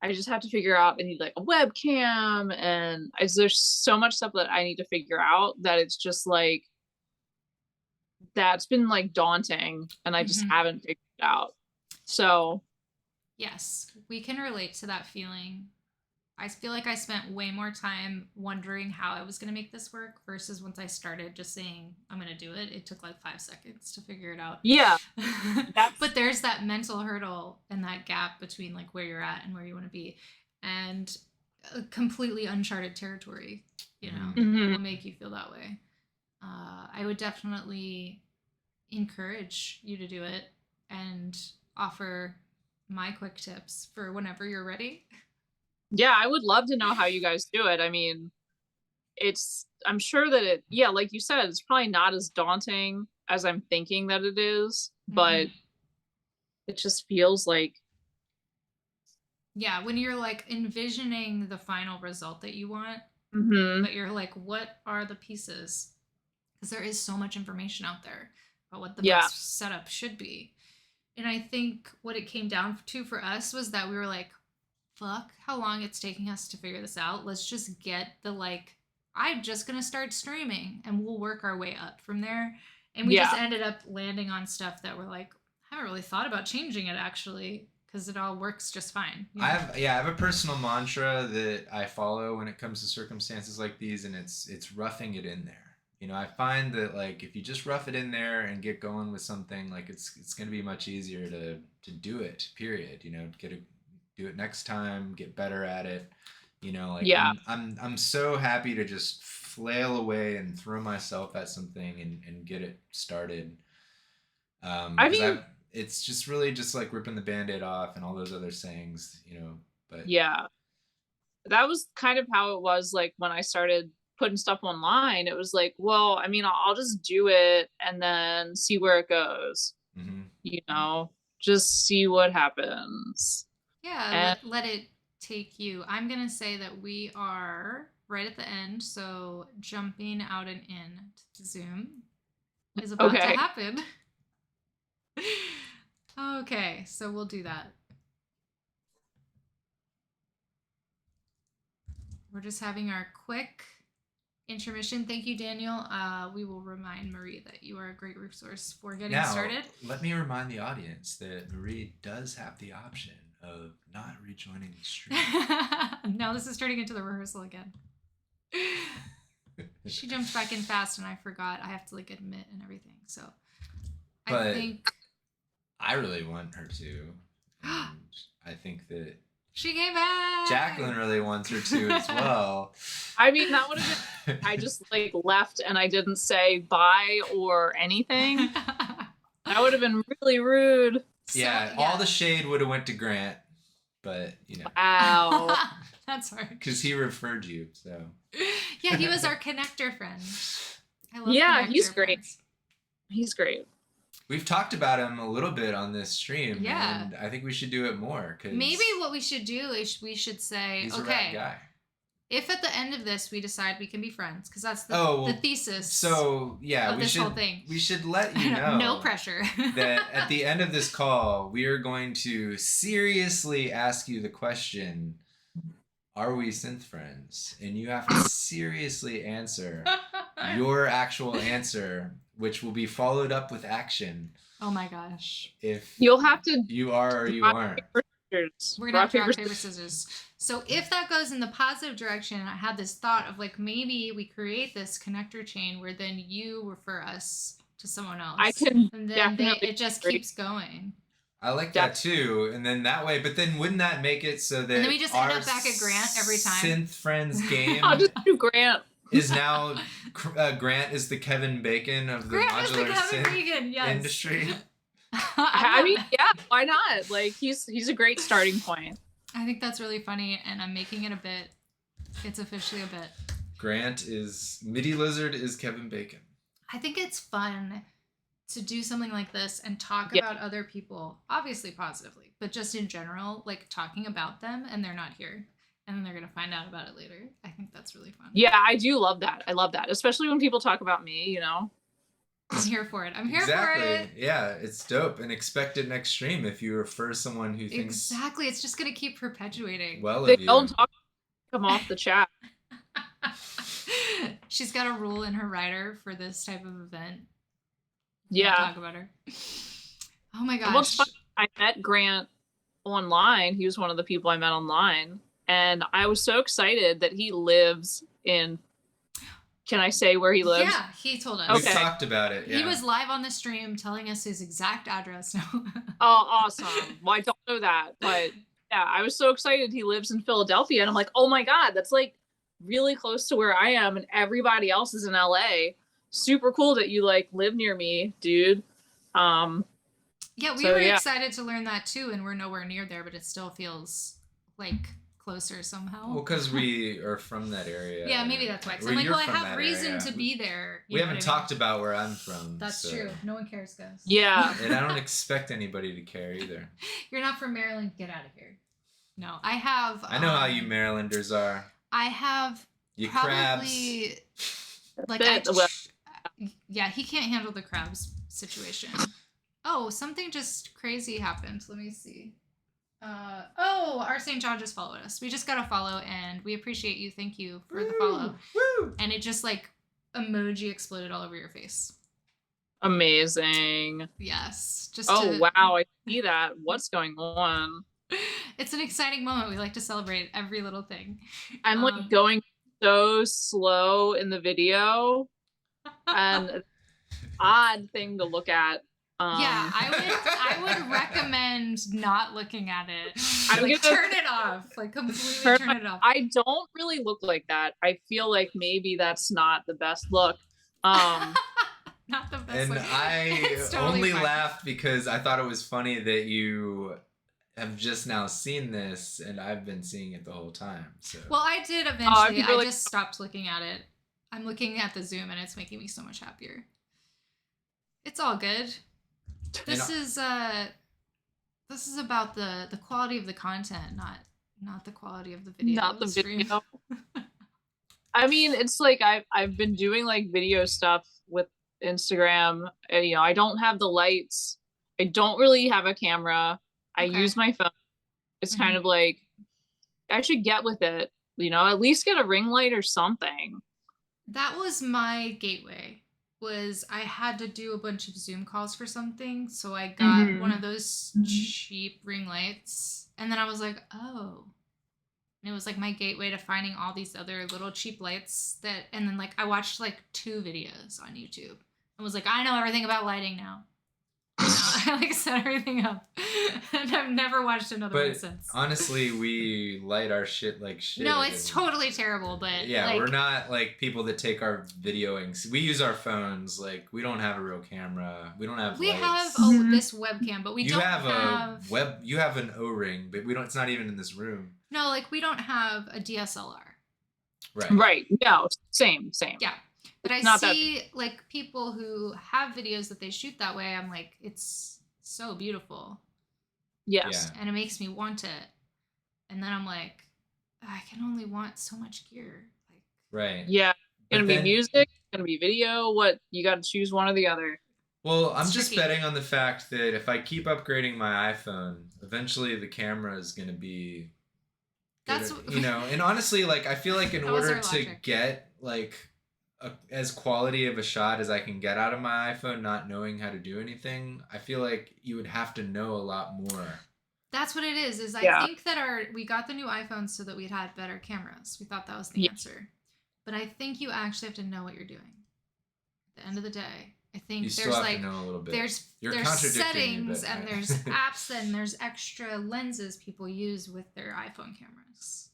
I just have to figure out, I need like a webcam, and there's so much stuff that I need to figure out that it's just like, that's been like daunting, and I just haven't figured it out. So yes, we can relate to that feeling. I feel like I spent way more time wondering how I was going to make this work versus once I started just saying I'm going to do it. It took like 5 seconds to figure it out. Yeah. But there's that mental hurdle and that gap between like where you're at and where you want to be, and a completely uncharted territory, you know, will make you feel that way. I would definitely encourage you to do it and offer my quick tips for whenever you're ready. Yeah, I would love to know how you guys do it. I mean, I'm sure that like you said, it's probably not as daunting as I'm thinking that it is, but it just feels like. Yeah, when you're like envisioning the final result that you want, but you're like, what are the pieces? Because there is so much information out there about what the best setup should be. And I think what it came down to for us was that we were like, fuck how long it's taking us to figure this out. Let's just get the like, I'm just going to start streaming and we'll work our way up from there. And we just ended up landing on stuff that we're like, I haven't really thought about changing it actually, because it all works just fine. You know? I have a personal mantra that I follow when it comes to circumstances like these, and it's roughing it in there. You know, I find that like if you just rough it in there and get going with something, like it's going to be much easier to do it, period. You know, do it next time, get better at it, you know, like I'm so happy to just flail away and throw myself at something and get it started. I mean, it's just really just like ripping the Band-Aid off and all those other sayings, you know, but yeah, that was kind of how it was. Like when I started putting stuff online, it was like, well, I mean, I'll just do it and then see where it goes, you know, just see what happens. Yeah, let it take you. I'm going to say that we are right at the end, so jumping out and in to Zoom is about to happen. Okay, so we'll do that. We're just having our quick intermission. Thank you, Daniel. We will remind Marie that you are a great resource for getting started. Let me remind the audience that Marie does have the option of not rejoining the stream. Now this is turning into the rehearsal again. She jumped back in fast and I forgot. I have to like admit and everything. So I think I really want her to. And I think that she came back. Jacqueline really wants her to as well. I mean, that would have been, I just like left and I didn't say bye or anything. That would have been really rude. Yeah, all the shade would have went to Grant, but you know. Wow. That's hard. Because he referred you, so. Yeah, he was our connector friend. I love he's great. He's great. We've talked about him a little bit on this stream. Yeah. And I think we should do it more. Cause maybe what we should do is we should say, he's a okay, rap guy. if at the end of this we decide we can be friends, because that's the thesis. So yeah, of this whole thing. We should let you know. No pressure. that at the end of this call, we are going to seriously ask you the question: are we synth friends? And you have to seriously answer your actual answer, which will be followed up with action. Oh my gosh. If You'll have to. you are or you aren't. We're gonna have to rock, paper, scissors. So if that goes in the positive direction, I had this thought of like maybe we create this connector chain where then you refer us to someone else. I can and then definitely it just keeps going. I like that too, and then that way. But then wouldn't that make it so that and then we just end up back at Grant every time? Synth Friends game I'll just do Grant. is now Grant is the Kevin Bacon of the Grant modular is the Kevin synth Bacon, yes. industry. I mean, yeah, why not? Like he's a great starting point. I think that's really funny, and I'm making it a bit. It's officially a bit. Grant is MIDI Lizard is Kevin Bacon. I think it's fun to do something like this and talk about other people, obviously positively, but just in general, like talking about them and they're not here. And then they're going to find out about it later. I think that's really fun. Yeah, I do love that. I love that. Especially when people talk about me, you know. I'm here for it. I'm here Exactly. for it. Yeah, it's dope. And expect it next stream if you refer someone who thinks Exactly. It's just going to keep perpetuating. well They of you. don't talk, come off the chat. She's got a rule in her rider for this type of event. Yeah. Talk about her. Oh my gosh. What's fun, I met Grant online. He was one of the people I met online. And I was so excited that he lives in... Can I say where he lives? Yeah, he told us. We've Okay. talked about it. Yeah. He was live on the stream telling us his exact address. No. Oh, awesome. Well, I don't know that. But yeah, I was so excited he lives in Philadelphia. And I'm like, oh my God, that's like really close to where I am. And everybody else is in LA. Super cool that you like live near me, dude. Yeah, we So, were yeah. excited to learn that too, and we're nowhere near there, but it still feels like closer somehow. Well, because we are from that area. Yeah, maybe that's why. 'Cause Or I'm like, you're well, I from have that reason area. to be there. We haven't talked about where I'm from. That's so- true. No one cares, guys. Yeah. And I don't expect anybody to care either. You're not from Maryland. Get out of here. No, I have. I know how you Marylanders are. I have You probably like yeah, he can't handle the crabs situation. Oh, something just crazy happened. Let me see. Our St. John just followed us. We just got a follow, and we appreciate you. Thank you for the follow. Woo! And it just like emoji exploded all over your face. Amazing. Yes. Just Oh, to, wow. I see that. What's going on? It's an exciting moment. We like to celebrate every little thing. I'm like going so slow in the video and odd thing to look at. Yeah, I would recommend not looking at it. I'm Like, gonna- turn it off. Like completely turn it off. I don't really look like that. I feel like maybe that's not the best look. Not the best. And look. I It's totally only fine. laughed because I thought it was funny that you have just now seen this and I've been seeing it the whole time. So Well, I did eventually. I really- just stopped looking at it. I'm looking at the Zoom, and it's making me so much happier. It's all good. This is about the quality of the content, not the quality of the video. Not the stream. video. I mean, it's like I've been doing like video stuff with Instagram. And, you know, I don't have the lights. I don't really have a camera. I Okay. use my phone. It's kind of like I should get with it. You know, at least get a ring light or something. That was my gateway. Was I had to do a bunch of Zoom calls for something, so I got one of those cheap ring lights, and then I was like, oh. And it was like my gateway to finding all these other little cheap lights and then like I watched like 2 videos on YouTube and was like, I know everything about lighting now. I like set everything up, and I've never watched another one but since. honestly, we light our shit like shit. No, it's and- totally terrible, but Yeah, like, we're not like people that take our videoing. We use our phones. Like we don't have a real camera. We don't have. we lights. have this webcam, but we you don't have have a web. You have an O-ring, but we don't. It's not even in this room. No, like we don't have a DSLR. Right. Right. No, same. Yeah. But I not see like people who have videos that they shoot that way. I'm like, it's so beautiful. Yes. And it makes me want it. And then I'm like, I can only want so much gear. Like, right. Yeah. It's gonna But be then- music, it's gonna be video. What, you got to choose one or the other. Well, I'm It's just tricky. betting on the fact that if I keep upgrading my iPhone, eventually the camera is going to be good That's at- you know, and honestly, like I feel like in That was order our to logic. get like as quality of a shot as I can get out of my iPhone, not knowing how to do anything, I feel like you would have to know a lot more. That's what it is. I Yeah. think that we got the new iPhones so that we'd had better cameras. We thought that was the Yeah. answer. But I think you actually have to know what you're doing. At the end of the day, I think You still there's have like to know a little bit. You're there's contradicting me a settings bit, and right? there's apps and there's extra lenses people use with their iPhone cameras.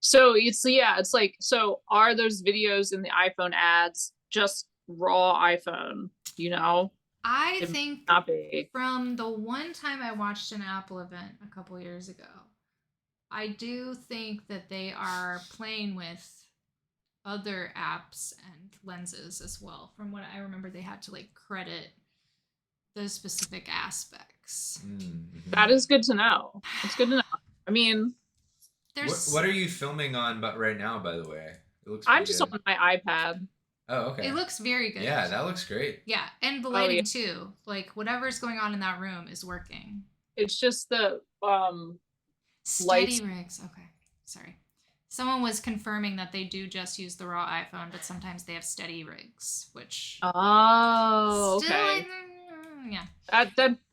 So it's like, so are those videos in the iPhone ads just raw iPhone, you know? I It think Not big. from the one time I watched an Apple event a couple years ago, I do think that they are playing with other apps and lenses as well. From what I remember, they had to like credit those specific aspects. Mm-hmm. That is good to know. It's good to know. I mean, What are you filming on but right now, by the way? It looks I'm pretty just good. on my iPad. Oh, okay. It looks very good. Yeah, that looks great. Yeah, and the Oh, lighting yeah. too. Like whatever's going on in that room is working. It's just the Steady Lights. rigs. Okay, sorry. Someone was confirming that they do just use the raw iPhone, but sometimes they have steady rigs, which Oh, still, okay. yeah.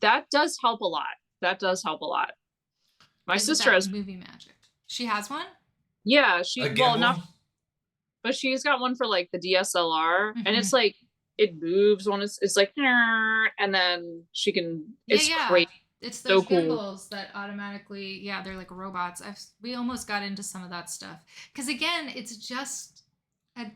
That does help a lot. That does help a lot. My Is it sister that has, movie magic. She has one. yeah, she, A well, gimbal? not, but she's got one for like the DSLR, and Mhm. it's like, it moves when it's like, and then she can, it's great. It's So those cool. gimbals that automatically, they're like robots. We almost got into some of that stuff because again, it's just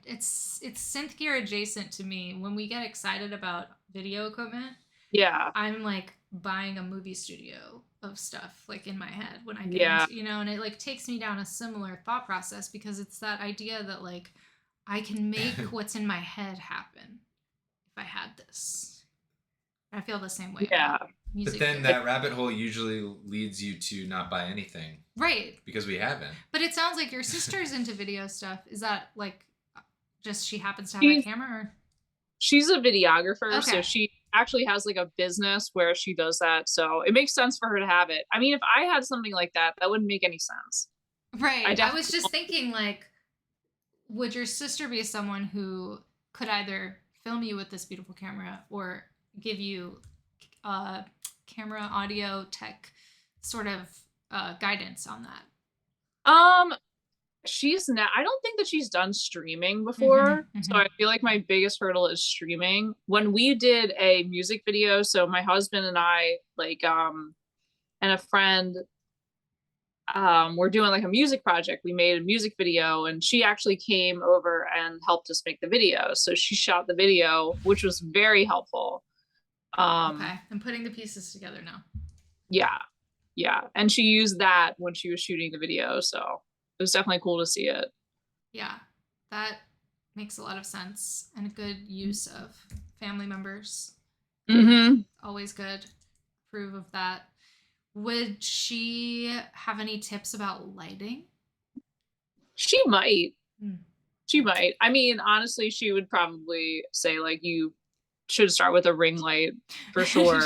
it's synth gear adjacent to me. When we get excited about video equipment, Yeah. I'm like buying a movie studio of stuff like in my head when I get Yeah. into, and it like takes me down a similar thought process because it's that idea that like I can make what's in my head happen if I had this. I feel the same way. Yeah. about music But then gear. that rabbit hole usually leads you to not buy anything. Right. Because we haven't. But it sounds like your sister's into video stuff. Is that like just she happens to have a camera? Or? She's a videographer, Okay. so she actually has like a business where she does that. So it makes sense for her to have it. I mean, if I had something like that, that wouldn't make any sense. Right. I was just thinking like, would your sister be someone who could either film you with this beautiful camera or give you camera audio tech sort of guidance on that? She's not, I don't think that she's done streaming before. Mhm, So I feel like my biggest hurdle is streaming. When we did a music video, so my husband and I, like, and a friend, we're doing like a music project. We made a music video and she actually came over and helped us make the video. So she shot the video, which was very helpful. Okay. I'm putting the pieces together now. Yeah. Yeah. And she used that when she was shooting the video. So it was definitely cool to see it. Yeah, that makes a lot of sense and a good use of family members. Mm-hmm. Always good. Approve of that. Would she have any tips about lighting? She might. Hmm. She might. I mean, honestly, she would probably say like you should start with a ring light for sure.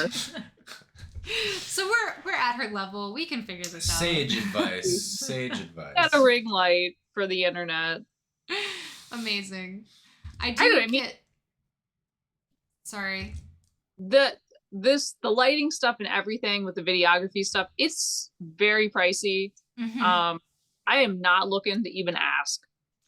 So we're at her level. We can figure this out. Sage advice. Sage advice. Got a ring light for the internet. Amazing. I don't know, Sorry. The lighting stuff and everything with the videography stuff, it's very pricey. Mhm. I am not looking to even ask.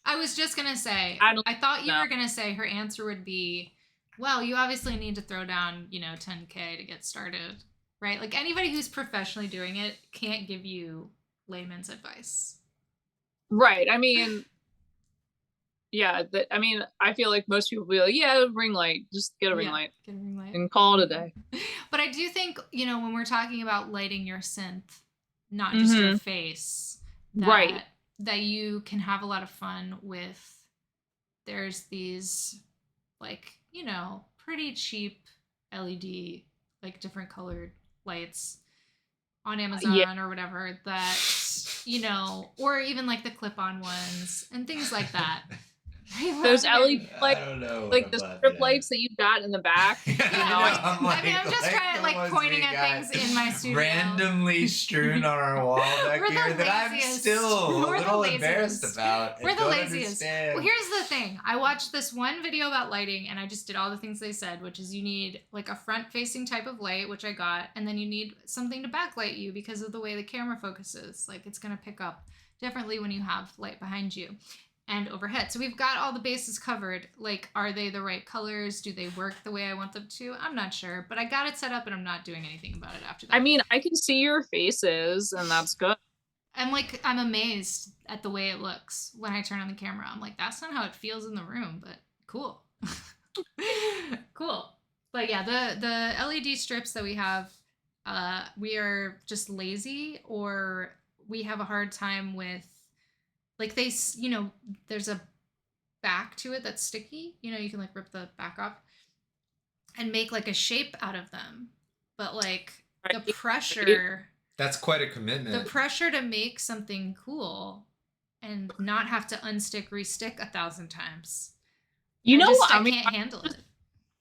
I was just gonna say. I thought you were gonna say her answer would be, well, you obviously need to throw down, $10K to get started. Right? Like anybody who's professionally doing it can't give you layman's advice. Right. I mean, yeah, I feel like most people will be like, yeah, ring light, just get a ring light. Get a ring light. And call it a day. But I do think, when we're talking about lighting your synth, not just your face, right, that you can have a lot of fun with there's these like, you know, pretty cheap LED, like different colored lights on Amazon or whatever that, you know, or even like the clip-on ones and things like that. Those LED lights, I don't know. like the strip lights that you've got in the back. Yeah, I mean, I'm just trying to like pointing at things in my studio. Randomly strewn on our wall back here that I'm still a little embarrassed about. We're the laziest. Well, here's the thing. I watched this one video about lighting and I just did all the things they said, which is you need like a front-facing type of light, which I got, and then you need something to backlight you because of the way the camera focuses. Like it's going to pick up differently when you have light behind you and overhead. So we've got all the bases covered. Like, are they the right colors? Do they work the way I want them to? I'm not sure, but I got it set up and I'm not doing anything about it after that. I mean, I can see your faces and that's good. I'm amazed at the way it looks when I turn on the camera. I'm like, that's not how it feels in the room, but cool. Cool. But yeah, the LED strips that we have, we are just lazy or we have a hard time with, like they, you know, there's a back to it that's sticky. You know, you can like rip the back off and make like a shape out of them. But like the pressure. That's quite a commitment. The pressure to make something cool and not have to unstick, restick 1,000 times. You know what? I can't handle it.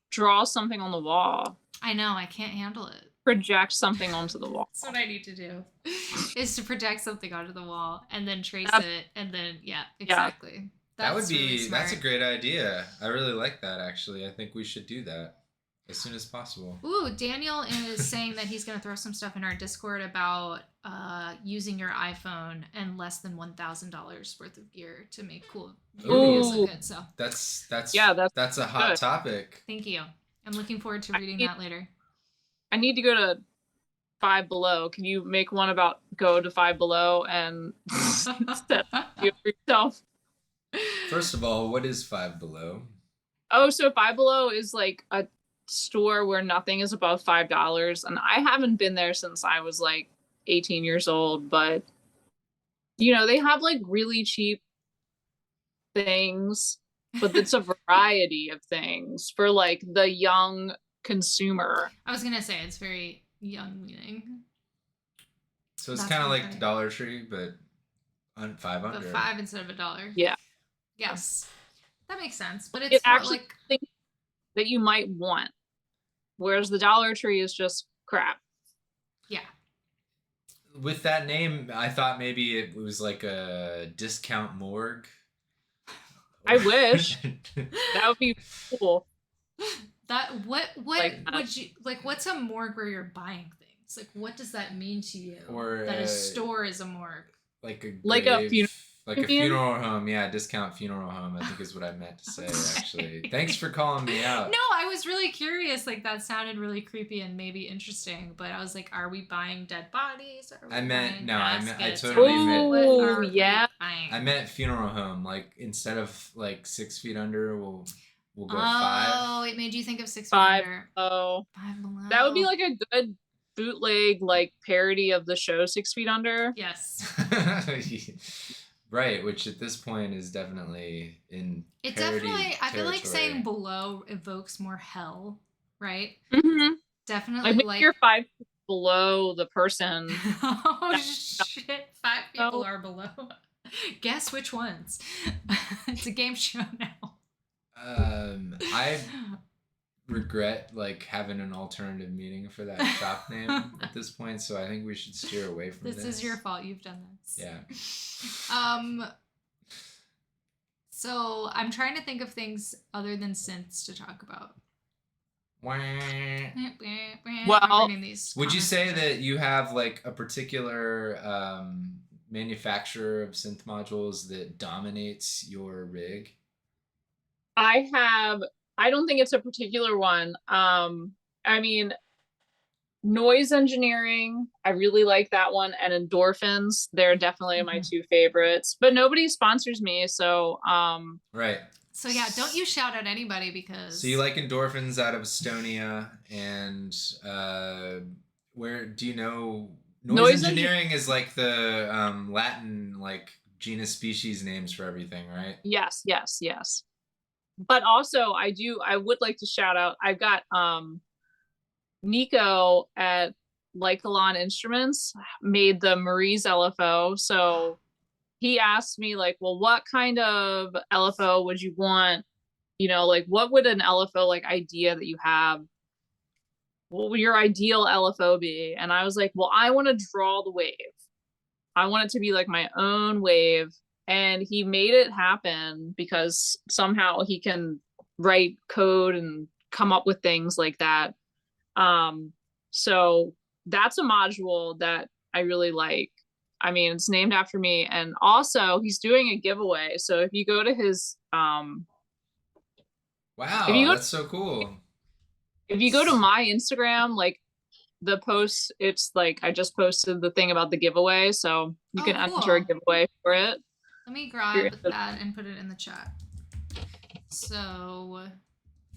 Draw something on the wall. I know, I can't handle it. Project something onto the wall. That's what I need to do. Is to project something onto the wall and then trace it and then exactly. That would be really that's a great idea. I really like that actually. I think we should do that as soon as possible. Ooh, Daniel is saying that he's gonna throw some stuff in our Discord about using your iPhone and less than $1,000 worth of gear to make cool videos look good. So that's a hot good topic. Thank you. I'm looking forward to reading that later. I need to go to Five Below. Can you make one about go to Five Below and set you yourself? First of all, what is Five Below? Oh, so Five Below is like a store where nothing is above $5, and I haven't been there since I was like 18 years old, but you know, they have like really cheap things, but it's a variety of things for like the young consumer. I was gonna say it's very young leaning. So it's kind of like the Dollar Tree, but on $5 under. But $5 instead of $1. Yeah. Yes, that makes sense. But it's actually like things that you might want, whereas the Dollar Tree is just crap. Yeah. With that name, I thought maybe it was like a discount morgue. I wish. That would be cool. That what like would you like? What's a morgue where you're buying things? Like, what does that mean to you? Or that a store is a morgue? Like a funeral home, yeah, discount funeral home. I think is what I meant to say. Actually, thanks for calling me out. No, I was really curious. Like that sounded really creepy and maybe interesting. But I was like, are we buying dead bodies? I totally meant. Yeah. I meant funeral home. Like instead of like 6 feet under, we'll go 5. Oh, it made you think of 6 feet under. Oh, 5 Below. That would be like a good bootleg like parody of the show 6 Feet Under. Yes. Right, which at this point is definitely in it parody definitely I feel like territory. saying below evokes more hell, right? Mm-hmm. Definitely like you're 5 feet below the person. Oh shit, 5 people are below. Guess which ones. It's a game show now. I regret like having an alternative meaning for that shop name at this point, so I think we should steer away from this. This is your fault. You've done this. Yeah. So I'm trying to think of things other than synths to talk about. Well, would you say that you have like a particular manufacturer of synth modules that dominates your rig? I don't think it's a particular one. I mean, Noise Engineering, I really like that one, and Endorphins, they're definitely my 2 favorites. But nobody sponsors me, so right. So yeah, don't you shout at anybody because. So you like Endorphins out of Estonia, and where do you know? Noise Engineering is like the Latin like genus species names for everything, right? Yes. But also I would like to shout out, I've got Nico at Lycolon Instruments made the Marie's LFO. So he asked me like, well, what kind of LFO would you want? You know, like what would an LFO like idea that you have? What would your ideal LFO be? And I was like, well, I want to draw the wave. I want it to be like my own wave. And he made it happen because somehow he can write code and come up with things like that. So that's a module that I really like. I mean, it's named after me. And also he's doing a giveaway. So if you go to his Wow, that's so cool. If you go to my Instagram, like the post, it's like I just posted the thing about the giveaway, so you can enter a giveaway for it. Let me grab that and put it in the chat. So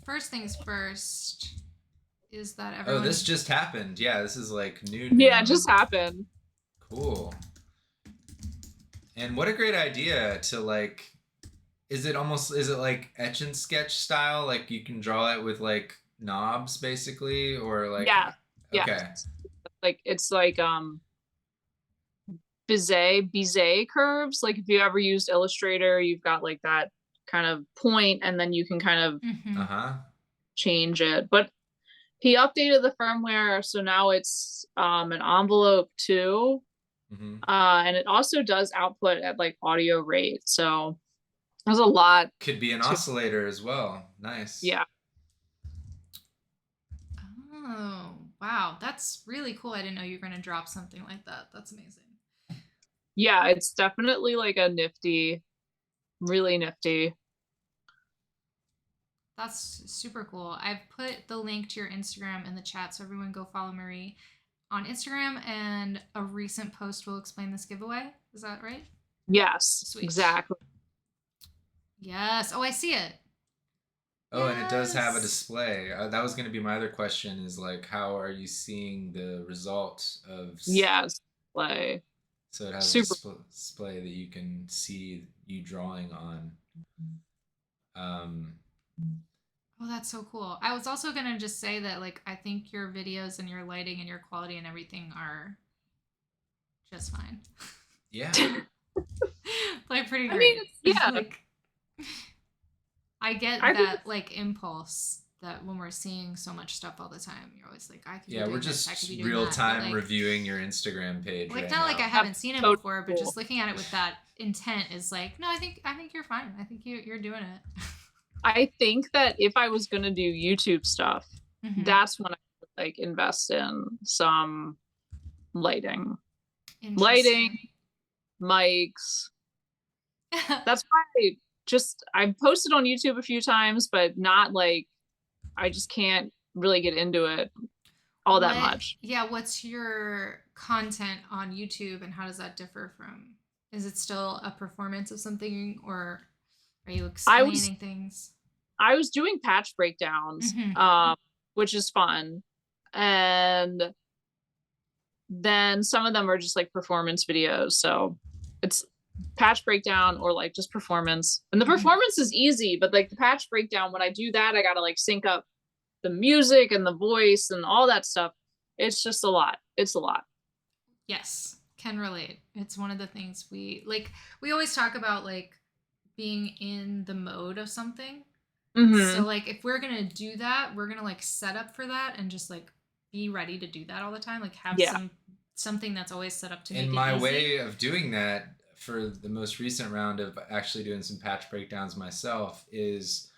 first things first is that everyone... Oh, this just happened. Yeah, this is like new. Yeah, it just happened. Cool. And what a great idea to like, is it like etch and sketch style? Like you can draw it with like knobs basically, or like... Yeah. Okay. Yeah. Like it's like Bizet curves. Like if you ever used Illustrator, you've got like that kind of point and then you can kind of change it. But he updated the firmware, so now it's an envelope too. And it also does output at like audio rate. So there's a lot. Could be an oscillator as well. Nice. Yeah. Oh, wow. That's really cool. I didn't know you were going to drop something like that. That's amazing. Yeah, it's definitely like a nifty, really nifty. That's super cool. I've put the link to your Instagram in the chat, so everyone go follow Marie on Instagram, and a recent post will explain this giveaway. Is that right? Yes, Sweet. exactly. Yes. Oh, I see it. Oh, yes. And it does have a display. That was going to be my other question, is like, how are you seeing the result of... Yes, display. So it has a display that you can see you drawing on. Oh, that's so cool. I was also going to just say that, like, I think your videos and your lighting and your quality and everything are just fine. Yeah. Like, pretty great. I mean, yeah. Like, I get that, like, impulse that when we're seeing so much stuff all the time, you're always like, I could be doing we're this, just I could be doing real that. time like, reviewing your Instagram page. Like, right not now. like I haven't seen it before, but just looking at it with that intent is like, no, I think you're fine. I think you're doing it. I think that if I was gonna do YouTube stuff, that's when I would like invest in some lighting, mics. That's why I posted on YouTube a few times, but not like, I just can't really get into it all that much. Yeah, what's your content on YouTube and how does that differ from, is it still a performance of something or are you explaining things? I was doing patch breakdowns, which is fun. And then some of them are just like performance videos. So it's patch breakdown or like just performance. And the performance is easy, but like the patch breakdown, when I do that, I got to like sync up the music and the voice and all that stuff. It's just a lot. It's a lot. Yes, can relate. It's one of the things we always talk about, like being in the mode of something. So like if we're gonna do that, we're gonna like set up for that and just like be ready to do that all the time. Like have something that's always set up to make it easy. And my way of doing that for the most recent round of actually doing some patch breakdowns myself is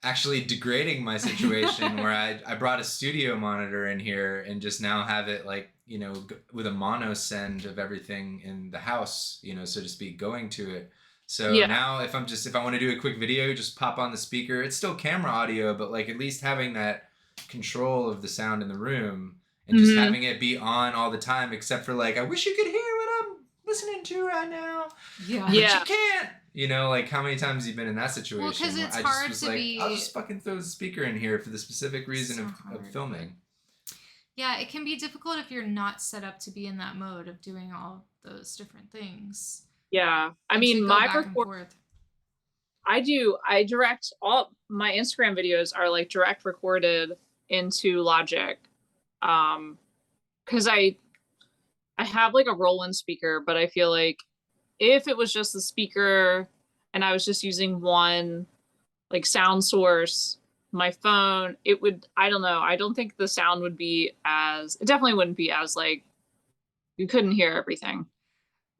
actually degrading my situation where I brought a studio monitor in here and just now have it like, you know, with a mono send of everything in the house, you know, so to speak, going to it. So now if I want to do a quick video, just pop on the speaker. It's still camera audio, but like at least having that control of the sound in the room and just having it be on all the time, except for like, I wish you could hear what I'm listening to right now. Yeah. But you can't. You know, like how many times have you been in that situation? Well, because it's I hard just was to like, be... I'll just fucking throw the speaker in here for the specific reason of filming. Yeah, it can be difficult if you're not set up to be in that mode of doing all those different things. Yeah, I mean, my I direct all my Instagram videos are like direct recorded into Logic. Because I have like a Roland speaker, but I feel like if it was just the speaker and I was just using one like sound source, my phone, it would, I don't know. I don't think the sound would be as, it definitely wouldn't be as like, you couldn't hear everything.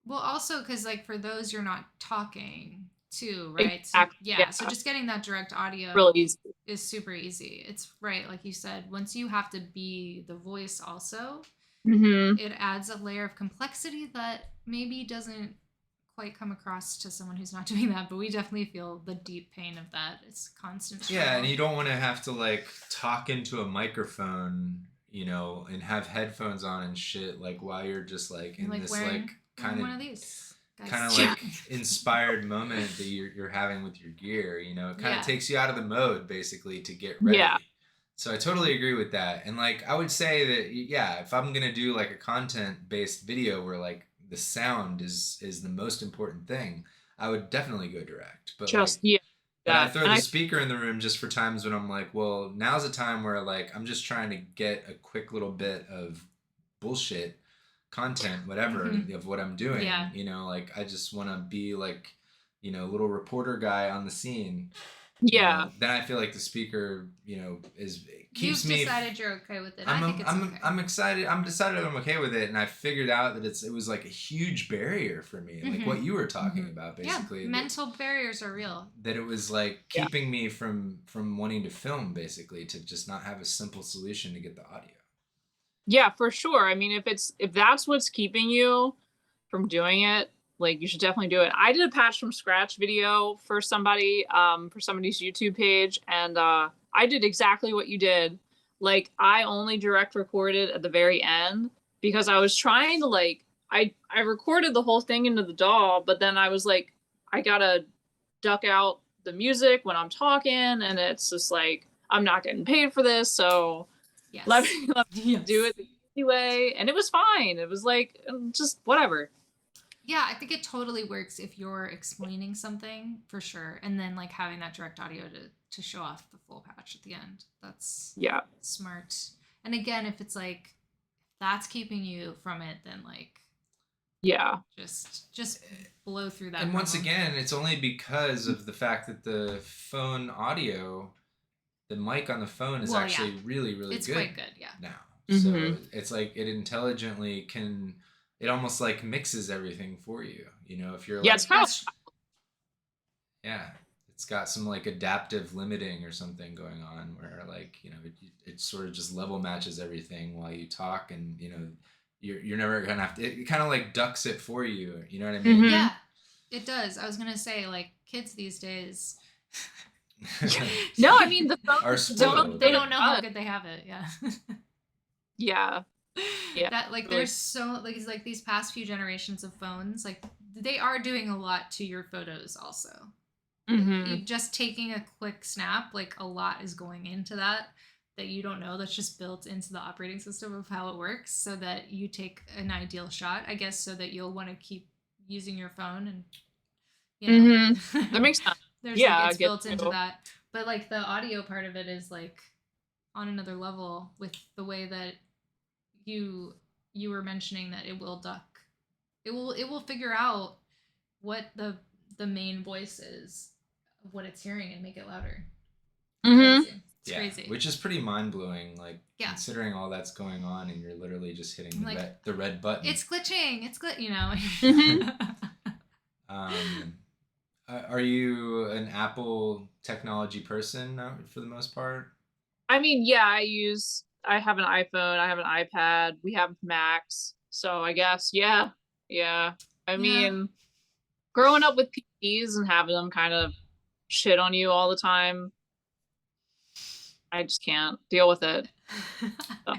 Well, also because like for those you're not talking to, right? Exactly. So yeah, so just getting that direct audio Really easy. is super easy. It's right, like you said, once you have to be the voice also, it adds a layer of complexity that maybe doesn't quite come across to someone who's not doing that, but we definitely feel the deep pain of that. It's constant struggle. Yeah, and you don't want to have to like talk into a microphone, you know, and have headphones on and shit like while you're just like in like this wearing, like kind one of of these guys. kind of like inspired moment that you're having with your gear, you know. It kind of takes you out of the mode basically to get ready. Yeah. So I totally agree with that. And like I would say that yeah, if I'm going to do like a content-based video where like the sound is the most important thing, I would definitely go direct. But just like but I that. throw And the speaker in the room just for times when I'm like, well, now's a time where like I'm just trying to get a quick little bit of bullshit content, whatever, of what I'm doing. Yeah. You know, like I just want to be like, you know, little reporter guy on the scene. Yeah. You know, then I feel like the speaker, you know, keeps You've me. decided you're okay with it. I think it's okay. I'm excited. I'm decided I'm okay with it, and I figured out that it was like a huge barrier for me, like what you were talking about, basically. Yeah, mental barriers are real. That it was like keeping me from wanting to film, basically, to just not have a simple solution to get the audio. Yeah, for sure. I mean, if that's what's keeping you from doing it, like you should definitely do it. I did a patch from scratch video for somebody's YouTube page, and I did exactly what you did. Like I only direct recorded at the very end because I was trying to like I recorded the whole thing into the DAW, but then I was like, I gotta duck out the music when I'm talking, and it's just like I'm not getting paid for this, so let me do it the easy way. And it was fine. It was like just whatever. Yeah, I think it totally works if you're explaining something for sure, and then like having that direct audio to show off the full patch at the end. That's smart. And again, if it's like that's keeping you from it, then like just blow through that. And once again, it's only because of the fact that the phone audio, the mic on the phone is actually really it's good. Quite good, yeah. Now, so it's like it intelligently can. It almost like mixes everything for you, you know, if you're like, it's kind of, it's got some like adaptive limiting or something going on where like, you know, it sort of just level matches everything while you talk, and you know, you're never gonna have to, it kind of like ducks it for you, you know what I mean? Yeah, it does. I was gonna say like kids these days. No, I mean they don't know how good they have it. Yeah. That like there's so like these past few generations of phones, like they are doing a lot to your photos also. Like, just taking a quick snap, like a lot is going into that you don't know, that's just built into the operating system of how it works, so that you take an ideal shot, I guess, so that you'll want to keep using your phone, and you know. That makes sense. There's like it's built into that. But like the audio part of it is like on another level with the way that you were mentioning that it will duck. It will figure out what the main voice is of what it's hearing and make it louder. Crazy. It's crazy. Which is pretty mind-blowing, like considering all that's going on and you're literally just hitting the red button. It's glitching. You know. Are you an Apple technology person for the most part? I mean, I have an iPhone, I have an iPad, we have Macs, so I guess, yeah. I mean, growing up with PCs and having them kind of shit on you all the time, I just can't deal with it. So.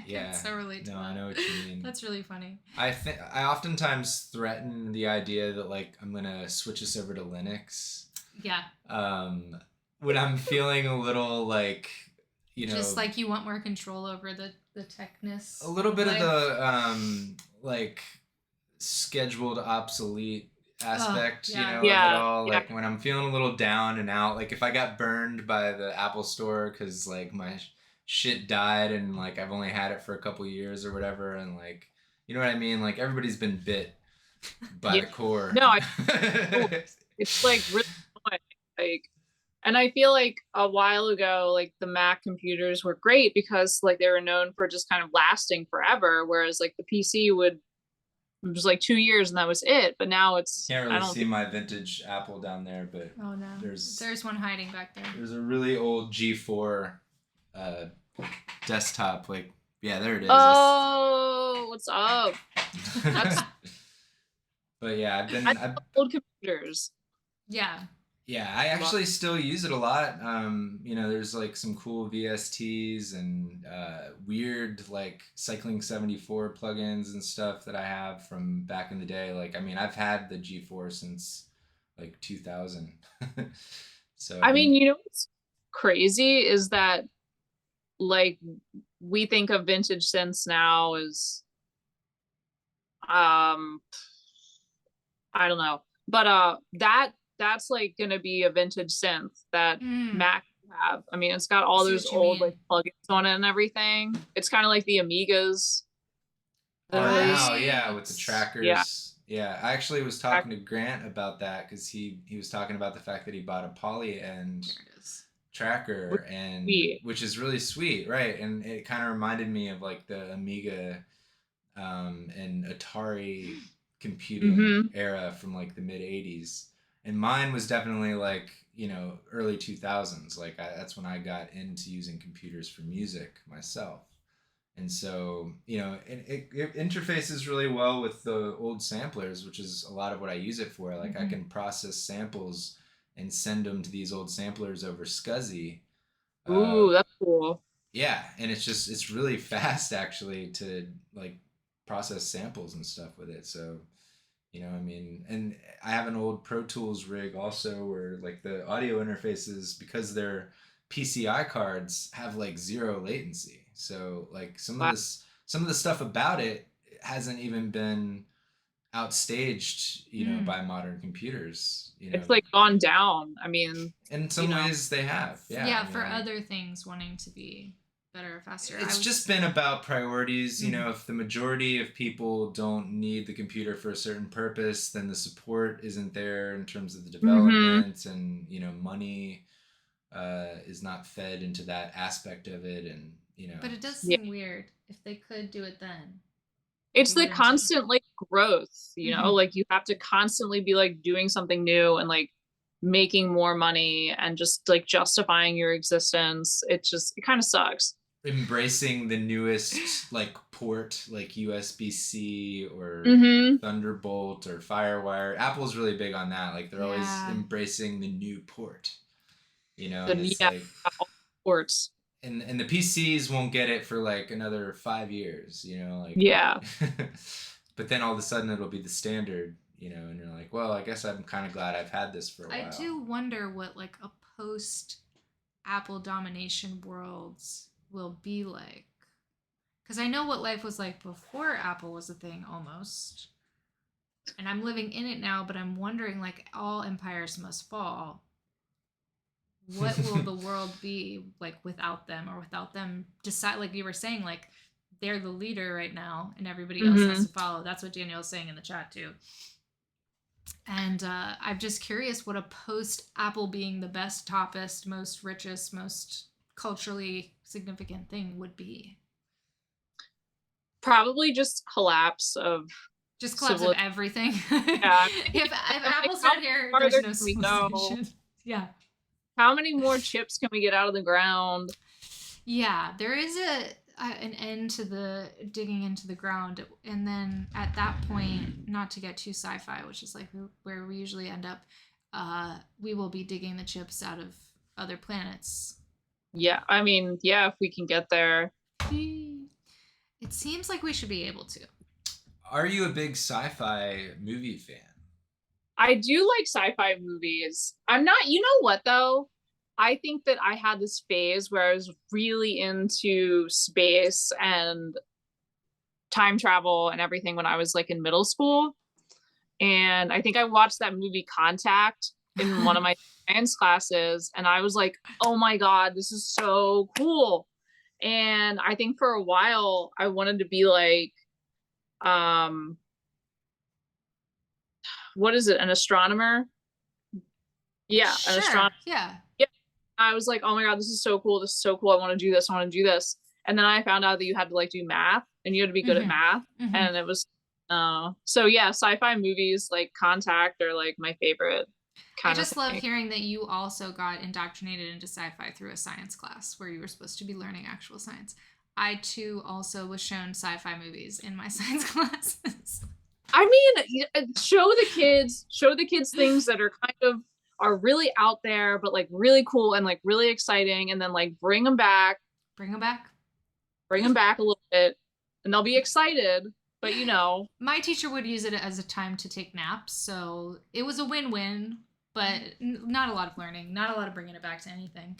Yeah, so relate to that. I know what you mean. That's really funny. I oftentimes threaten the idea that like I'm gonna switch us over to Linux. Yeah. When I'm feeling a little like, you know, just like you want more control over the techness. A little bit of the like scheduled obsolete aspect, yeah. you know, of Yeah, it all. yeah. Like when I'm feeling a little down and out, like if I got burned by the Apple Store because like my shit died and like I've only had it for a couple years or whatever, and like, you know what I mean? Like everybody's been bit by Yeah. the core. No, it's like really annoying. Like, and I feel like a while ago, like the Mac computers were great because like they were known for just kind of lasting forever, whereas like the PC would it was like 2 years and that was it. But now it's Can't I really don't see think my vintage Apple down there, but Oh no. there's one hiding back there. there's a really old G4 uh, desktop. Like, yeah, there it is. Oh, what's up? That's But yeah, I love old computers. Yeah. Yeah, I actually still use it a lot. You know, there's like some cool VSTs and weird like Cycling 74 plugins and stuff that I have from back in the day. Like, I mean, I've had the G4 since like 2000. So I mean, you know what's crazy is that like we think of vintage synths now as I don't know. But that's like gonna be a vintage synth that Mac have. I mean, it's got all those old like plugins on it and everything. It's kind of like the Amigas. oh Those, wow, yeah, with the trackers. Yeah, I actually was talking to Grant about that because he was talking about the fact that he bought a poly end There it is. tracker, and sweet. which is really sweet, right? And it kind of reminded me of like the Amiga and Atari computing Mm-hmm. era from like the mid 80s. And mine was definitely like, you know, early 2000s. Like that's when I got into using computers for music myself. And so, you know, it interfaces really well with the old samplers, which is a lot of what I use it for. Like I can process samples and send them to these old samplers over SCSI. Ooh, that's cool. Yeah, and it's really fast actually to like process samples and stuff with it. So, you know, I mean, and I have an old Pro Tools rig also where like the audio interfaces, because they're PCI cards, have like zero latency. So like Wow. some of the stuff about it hasn't even been outstaged, you know, by modern computers, you know. It's like gone down. I mean, In some ways they have. Yeah. Yeah, I mean, for other things wanting to be better or faster. It's just been about priorities. You know, if the majority of people don't need the computer for a certain purpose, then the support isn't there in terms of the development, and you know, money is not fed into that aspect of it, and you know. But it does seem weird if they could do it then. It's the constant like growth, you know, like you have to constantly be like doing something new and like making more money and just like justifying your existence. It kind of sucks. Embracing the newest like port, like USB-C or Thunderbolt or Firewire. Apple's really big on that. Like they're always embracing the new port. You know, and it's like ports. And the PCs won't get it for like another 5 years, you know, like but then all of a sudden it'll be the standard, you know, and you're like, well, I guess I'm kind of glad I've had this for a while. I do wonder what like a post Apple domination worlds will be like, because I know what life was like before Apple was a thing almost, and I'm living in it now, but I'm wondering, like, all empires must fall. What will the world be like without them, or without them decide, like you were saying, like they're the leader right now and everybody else has to follow. That's what Danielle's saying in the chat too. And I'm just curious what a post Apple being the best, toppest, most richest, most culturally significant thing would be. Probably just collapse of everything. Yeah. if Apple's not here, there's no civilization. Yeah. How many more chips can we get out of the ground? Yeah, there is an end to the digging into the ground, and then at that point, not to get too sci-fi, which is like where we usually end up, we will be digging the chips out of other planets. Yeah, I mean, yeah, if we can get there. It seems like we should be able to. Are you a big sci-fi movie fan? I do like sci-fi movies. I'm not, you know what though? I think that I had this phase where I was really into space and time travel and everything when I was like in middle school. And I think I watched that movie Contact in one of my science classes, and I was like, oh my God, this is so cool. And I think for a while I wanted to be like, what is it, an astronomer? Yeah, an astronomer. Yeah. Yeah. I was like, oh my God, this is so cool. This is so cool. I want to do this. I want to do this. And then I found out that you had to like do math and you had to be good at math. And it was, so yeah, sci-fi movies like Contact are like my favorite. I just love hearing that you also got indoctrinated into sci-fi through a science class where you were supposed to be learning actual science. I too also was shown sci-fi movies in my science classes. I mean, show the kids things that are kind of are really out there, but like really cool and like really exciting, and then like bring them back a little bit, and they'll be excited. But you know, my teacher would use it as a time to take naps, so it was a win-win, but not a lot of learning, not a lot of bringing it back to anything.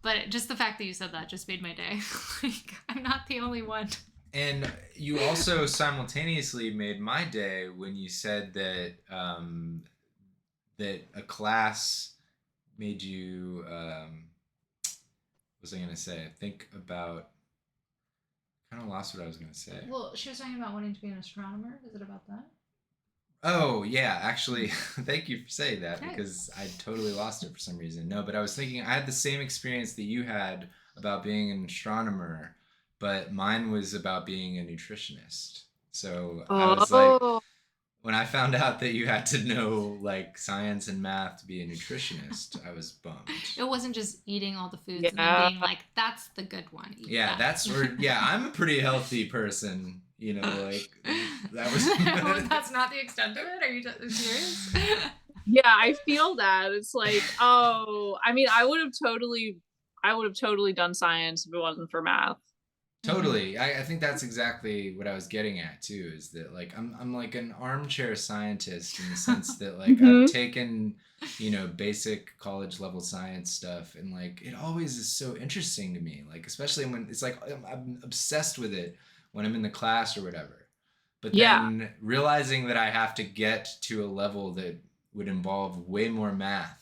But just the fact that you said that just made my day. Like, I'm not the only one. And you also simultaneously made my day when you said that that a class made you what was I gonna say? Think about, kind of lost what I was gonna say. Well, she was talking about wanting to be an astronomer. Is it about that? Oh yeah, actually, thank you for saying that, because I totally lost it for some reason. No, but I was thinking I had the same experience that you had about being an astronomer, but mine was about being a nutritionist. So I was like, when I found out that you had to know like science and math to be a nutritionist, I was bummed. It wasn't just eating all the foods and then being like, that's the good one. Eat that. That's where, I'm a pretty healthy person, you know, like that was. That's not the extent of it? Are you serious? Yeah, I feel that. It's like, oh, I mean, I would have totally done science if it wasn't for math. Totally. I think that's exactly what I was getting at too, is that like I'm like an armchair scientist in the sense that like I've taken, you know, basic college level science stuff, and like it always is so interesting to me, like especially when it's like I'm obsessed with it when I'm in the class or whatever. But then realizing that I have to get to a level that would involve way more math,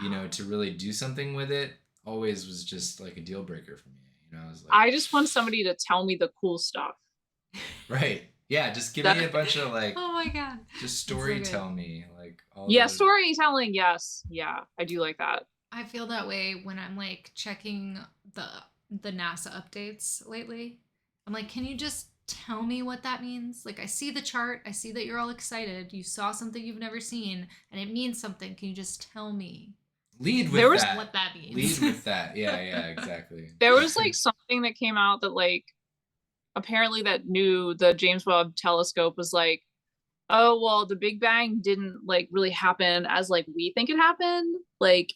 you know, to really do something with it, always was just like a deal breaker for me. You know, I just want somebody to tell me the cool stuff. Right. Yeah, just give me a bunch of like, oh my God, just story tell me like all storytelling. Yes. Yeah, I do like that. I feel that way when I'm like checking the NASA updates lately. I'm like, can you just tell me what that means? Like, I see the chart, I see that you're all excited, you saw something you've never seen and it means something. Can you just tell me? Lead with that. What that means. Lead with that. Yeah, exactly. There was like something that came out that like apparently the James Webb telescope was like, oh well, the Big Bang didn't like really happen as like we think it happened. Like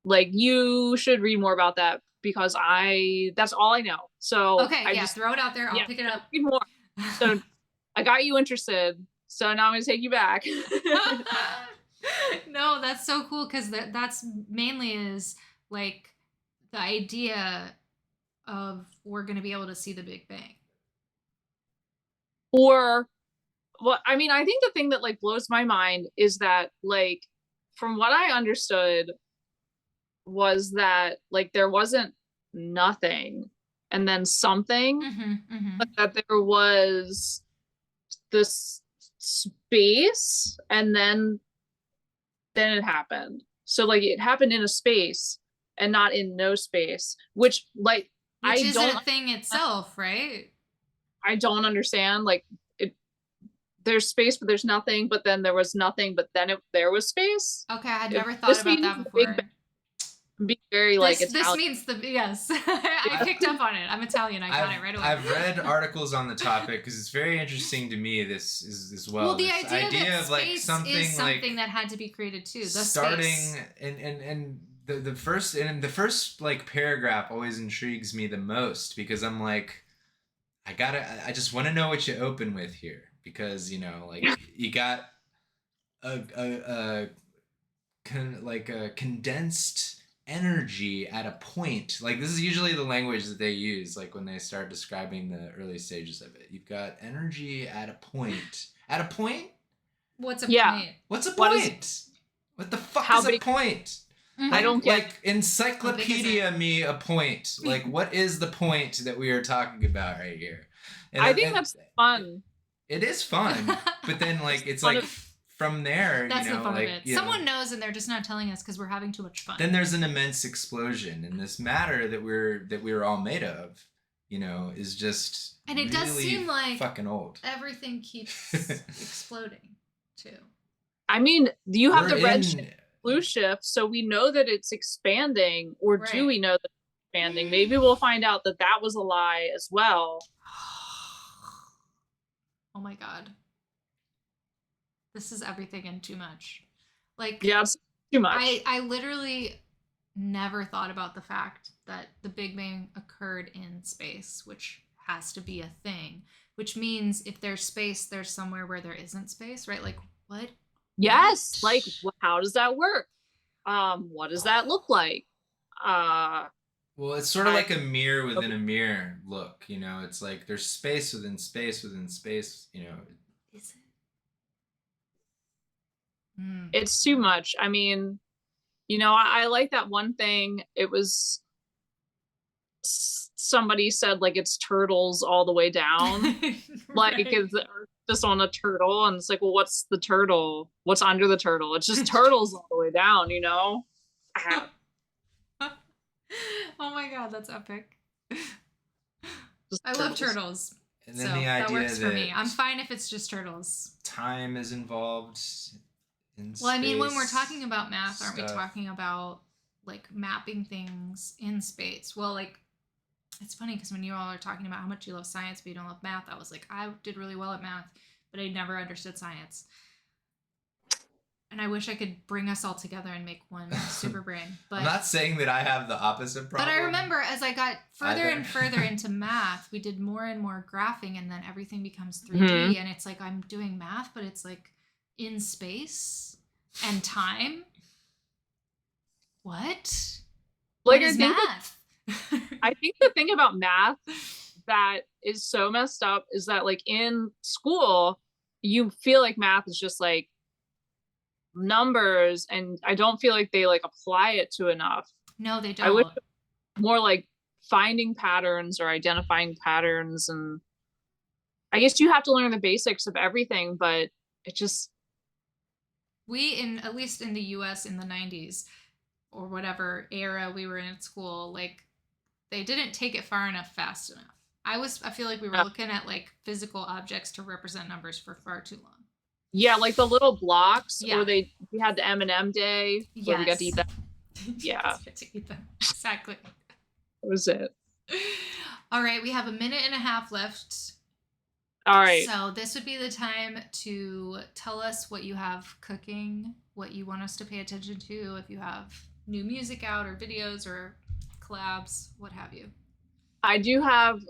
you should read more about that, because that's all I know. So okay, just throw it out there. I'll pick it up. Read more. So I got you interested. So now I'm gonna take you back. No, that's so cool, because that's mainly is like the idea of we're going to be able to see the Big Bang. Or, well, I mean, I think the thing that like blows my mind is that like, from what I understood was that like there wasn't nothing and then something, but that there was this space and then it happened. So like it happened in a space and not in no space, which isn't a thing itself, right? I don't understand. Like there's space, but there's nothing, but then there was nothing, but then there was space. Okay, I had never thought about that before. Be very like Italian. This means yes. I picked up on it. I'm Italian. I got it right away. I've read articles on the topic because it's very interesering to me. This is as well. Well, the idea of like something like that had to be created too. And the first like paragraph always intrigues me the most, because I'm like, I just want to know what you open with here, because you know, like you got a condensed energy at a point. Like this is usually the language that they use, like when they start describing the early stages of it. You've got energy at a point. At a point? What's a Yeah. point? What's a What point? What the fuck How is a big- point? I don't get. Like encyclopedia me a point. Like what is the point that we are talking about right here? And I think that's fun. It is fun, but then like it's fun like from there, That's you know, the fun like of it. you Someone know, knows and they're just not telling us because we're having too much fun. then there's an immense explosion, and this matter that we're all made of, you know, is just and it does really seem like fucking old. everything keeps exploding too. I mean, you have We're the red in- shift, blue shift, so we know that it's expanding, or Right. do we know that it's expanding? Maybe we'll find out that that was a lie as well. Oh my god. This is everything and too much. Like, Yeah, it's too much. I literally never thought about the fact that the Big Bang occurred in space, which has to be a thing, which means if there's space, there's somewhere where there isn't space, right? Like, what? Yes, like how does that work? What does that look like? Well, it's sort of like a mirror within a mirror look, you know. It's like there's space within space within space, you know. Is it? It's too much. I mean, you know, I like that one thing. It was somebody said like it's turtles all the way down. Like Right. it's just on a turtle, and it's like, well, what's the turtle? What's under the turtle? It's just turtles all the way down, you know? Oh my god, that's epic. Just I love turtles. And then So the that idea works for me. that I'm fine if it's just turtles. time is involved in Well, I mean, when we're space talking about math, aren't we stuff. talking about like mapping things in space? Well, like, it's funny because when you all are talking about how much you love science but you don't love math, I was like, I did really well at math, but I never understood science. And I wish I could bring us all together and make one super brain. But I'm not saying that I have the opposite problem. But I remember as I got further Either. and further into math, we did more and more graphing, and then everything becomes 3D. Mhm. And it's like I'm doing math, but it's like in space and time. What? Like What is math? I think the thing about math that is so messed up is that like in school, you feel like math is just like numbers, and I don't feel like they like apply it to enough. No, they don't. I wish more like finding patterns or identifying patterns, and I guess you have to learn the basics of everything, but it just At least in the US in the 90s or whatever era we were in at school, like they didn't take it far enough fast enough. I feel like we were looking at like physical objects to represent numbers for far too long. yeah, like the little blocks, Yeah. or we had the M&M day where we got to eat that. Yeah. Get to eat them. Exactly. That was it. All right, we have a minute and a half left. All right. So this would be the time to tell us what you have cooking, what you want us to pay attention to, if you have new music out or videos or collabs, what have you. I do have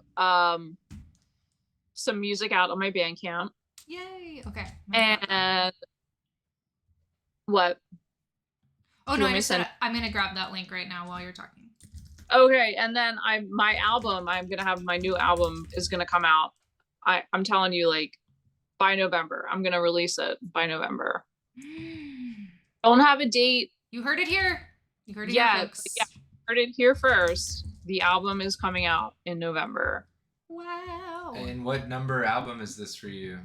some music out on my Bandcamp. Yay! Okay. And what? Oh do you no, want I me just to said send- I'm gonna grab that link right now while you're talking. Okay, and then my album, I'm gonna have my new album is gonna come out. I'm telling you, like by November. I'm gonna release it by November. Don't have a date. You heard it here. You heard it Yeah, here, folks. yeah. Heard it here first. The album is coming out in November. Wow. And what number album is this for you?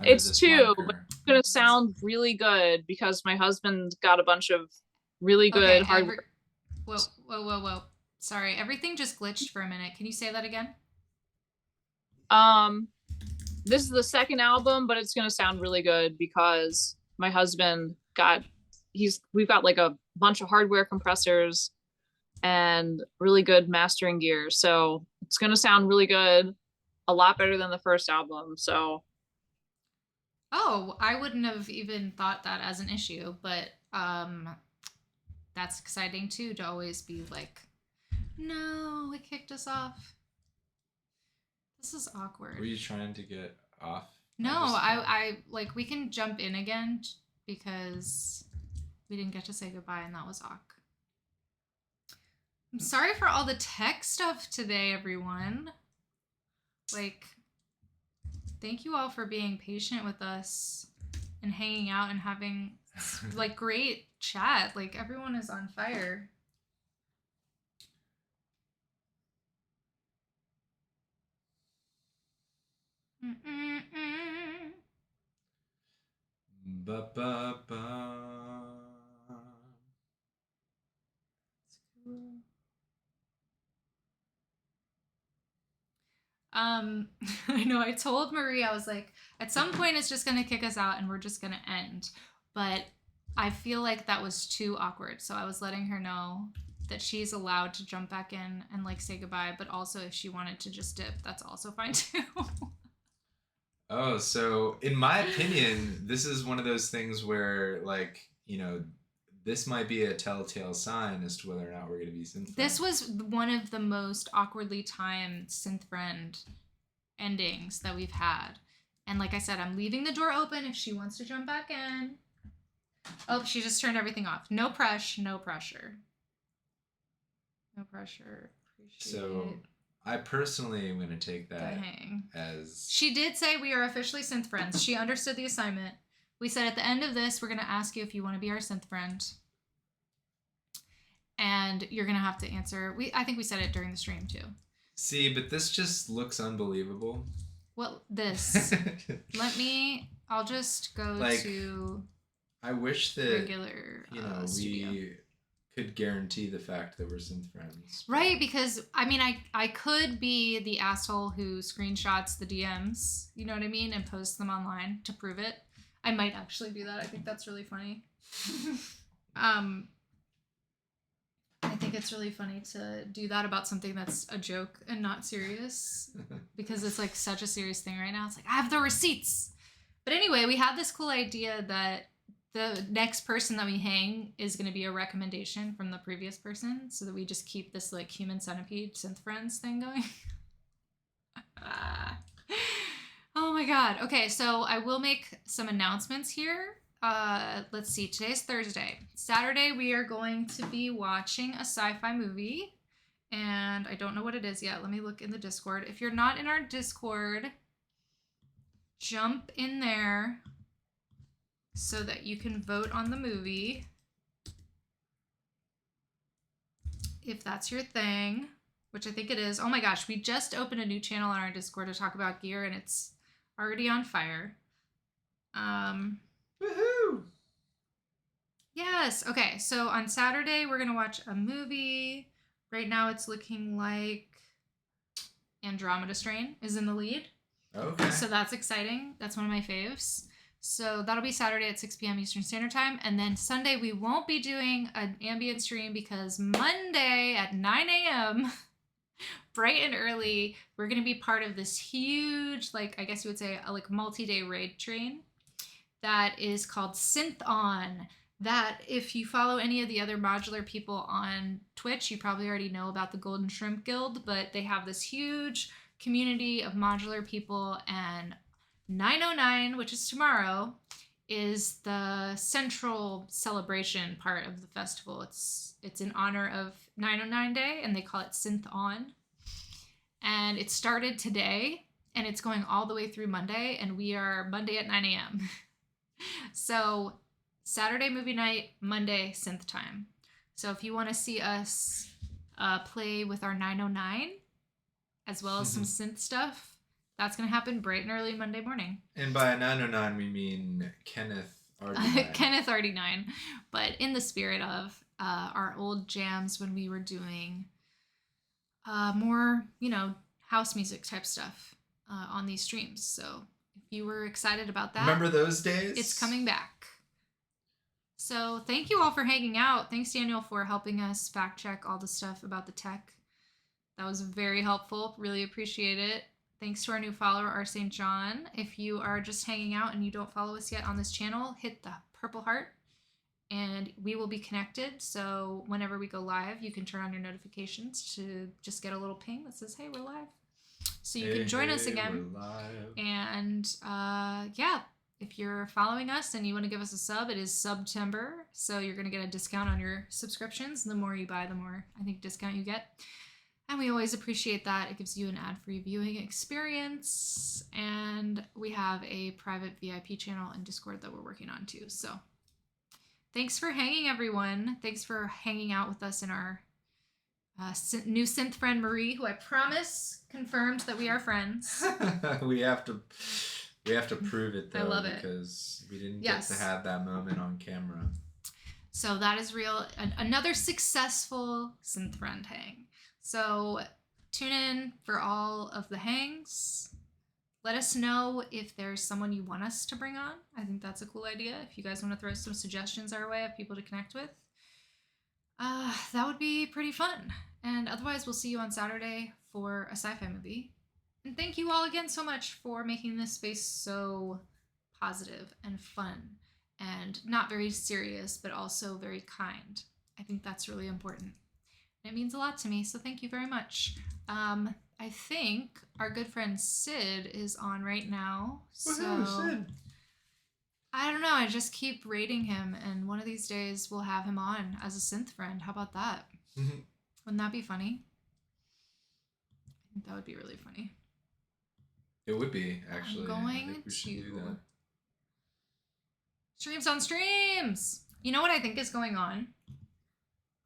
Under It's this 2, but moniker? it's gonna sound really good because my husband got a bunch of really good hardware. Whoa. Sorry, everything just glitched for a minute. Can you say that again? This is the second album, but it's gonna sound really good because my husband we've got like a bunch of hardware compressors and really good mastering gear. So it's gonna sound really good, a lot better than the first album. So Oh, I wouldn't have even thought that as an issue, but that's exciting too, to always be like, no, it kicked us off. This is awkward. Were you trying to get off? No, just- I like we can jump in again because we didn't get to say goodbye and that was awkward. I'm sorry for all the tech stuff today, everyone. Like, thank you all for being patient with us and hanging out and having like great chat. Like everyone is on fire. Ba ba ba. I know I told Marie, I was like, at some point it's just gonna kick us out and we're just gonna end. But I feel like that was too awkward. So I was letting her know that she's allowed to jump back in and like say goodbye, but also if she wanted to just dip, that's also fine too. Oh, so in my opinion, this is one of those things where, like, you know, this might be a telltale sign as to whether or not we're going to be synth friends. This was one of the most awkwardly timed synth friend endings that we've had. And like I said, I'm leaving the door open if she wants to jump back in. Oh, she just turned everything off. No pressure, no pressure. No pressure. Appreciate So I personally am going to take the that hang. as... She did say we are officially synth friends. She understood the assignment. We said at the end of this, we're going to ask you if you want to be our synth friend. And you're going to have to answer. I think we said it during the stream too. See, but this just looks unbelievable. Well, this. I'll just go like, to I wish that, regular studio. we could guarantee the fact that we're synth friends. Right, because, I mean, I could be the asshole who screenshots the DMs, you know what I mean, and posts them online to prove it. I might actually do that. I think that's really funny. I think it's really funny to do that about something that's a joke and not serious, because it's like such a serious thing right now. It's like, I have the receipts. But anyway, we had this cool idea that the next person that we hang is going to be a recommendation from the previous person, so that we just keep this like human centipede synth friends thing going. Oh my god. Okay, so I will make some announcements here. Let's see, today's Thursday. Saturday we are going to be watching a sci-fi movie, and I don't know what it is yet. Let me look in the Discord. If you're not in our Discord, jump in there so that you can vote on the movie if that's your thing, which I think it is. Oh my gosh, we just opened a new channel on our Discord to talk about gear, and it's already on fire. Woohoo! Yes. Okay. So on Saturday, we're going to watch a movie. Right now, it's looking like Andromeda Strain is in the lead. Okay. So that's exciting. That's one of my faves. So that'll be Saturday at 6 p.m. Eastern Standard Time. And then Sunday, we won't be doing an ambient stream because Monday at 9 a.m., bright and early, we're going to be part of this huge, like, I guess you would say, a like multi-day raid train that is called Synth On. That, if you follow any of the other modular people on Twitch, you probably already know about the Golden Shrimp Guild, but they have this huge community of modular people, and 909, which is tomorrow, is the central celebration part of the festival. It's in honor of 909 Day, and they call it Synth On. And it started today, and it's going all the way through Monday, and we are Monday at 9 a.m. So Saturday movie night, Monday synth time. So if you want to see us play with our 909, as well as some synth stuff, that's going to happen bright and early Monday morning. And by 909, we mean Kenneth RD9. Kenneth RD9. But in the spirit of our old jams when we were doing more, house music type stuff on these streams. So if you were excited about that. Remember those days? It's coming back. So thank you all for hanging out. Thanks, Daniel, for helping us fact check all the stuff about the tech. That was very helpful. Really appreciate it. Thanks to our new follower, R. St. John. If you are just hanging out and you don't follow us yet on this channel, hit the purple heart and we will be connected. So whenever we go live, you can turn on your notifications to just get a little ping that says, hey, we're live. So you can join us again. We're live. And yeah, if you're following us and you want to give us a sub, it is September. So you're going to get a discount on your subscriptions. The more you buy, the more, I think, discount you get. And we always appreciate that. It gives you an ad-free viewing experience. And we have a private VIP channel in Discord that we're working on too. So thanks for hanging, everyone. Thanks for hanging out with us in our new synth friend, Marie, who I promise confirmed that we are friends. we have to prove it, though. I love it. Because we didn't get to have that moment on camera. So that is real. Another successful synth friend hang. So tune in for all of the hangs. Let us know if there's someone you want us to bring on. I think that's a cool idea. If you guys want to throw some suggestions our way of people to connect with, that would be pretty fun. And otherwise, we'll see you on Saturday for a sci-fi movie. And thank you all again so much for making this space so positive and fun and not very serious, but also very kind. I think that's really important. It means a lot to me, so thank you very much. I think our good friend Sid is on right now. Woohoo, Sid. I don't know, I just keep rating him, and one of these days we'll have him on as a synth friend. How about that? Wouldn't that be funny? I think that would be really funny. It would be, actually. I'm going I think we should do that. Streams on streams! You know what I think is going on?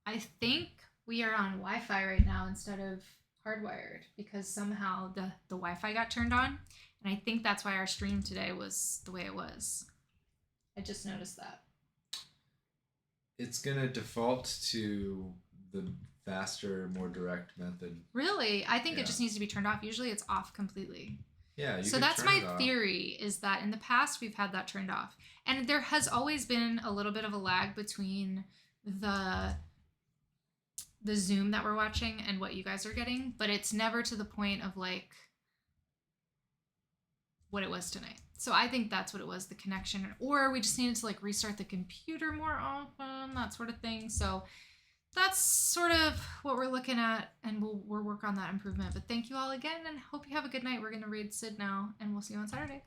I think we are on Wi-Fi right now instead of hardwired because somehow the Wi-Fi got turned on, and I think that's why our stream today was the way it was. I just noticed that. It's gonna default to the faster, more direct method. Really? I think it just needs to be turned off. Usually it's off completely. Yeah, so that's my theory, is that in the past we've had that turned off. And there has always been a little bit of a lag between the Zoom that we're watching and what you guys are getting, but it's never to the point of like what it was tonight. So I think that's what it was, the connection, or we just needed to like restart the computer more often, that sort of thing. So that's sort of what we're looking at, and we'll work on that improvement. But thank you all again, and hope you have a good night. We're going to raid Sid now, and we'll see you on Saturday.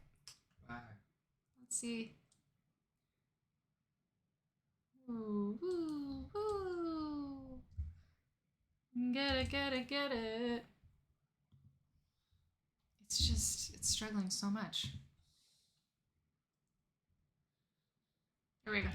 Bye. Let's see. Ooh, ooh, ooh. Get it, get it, get it. It's struggling so much. Here we go.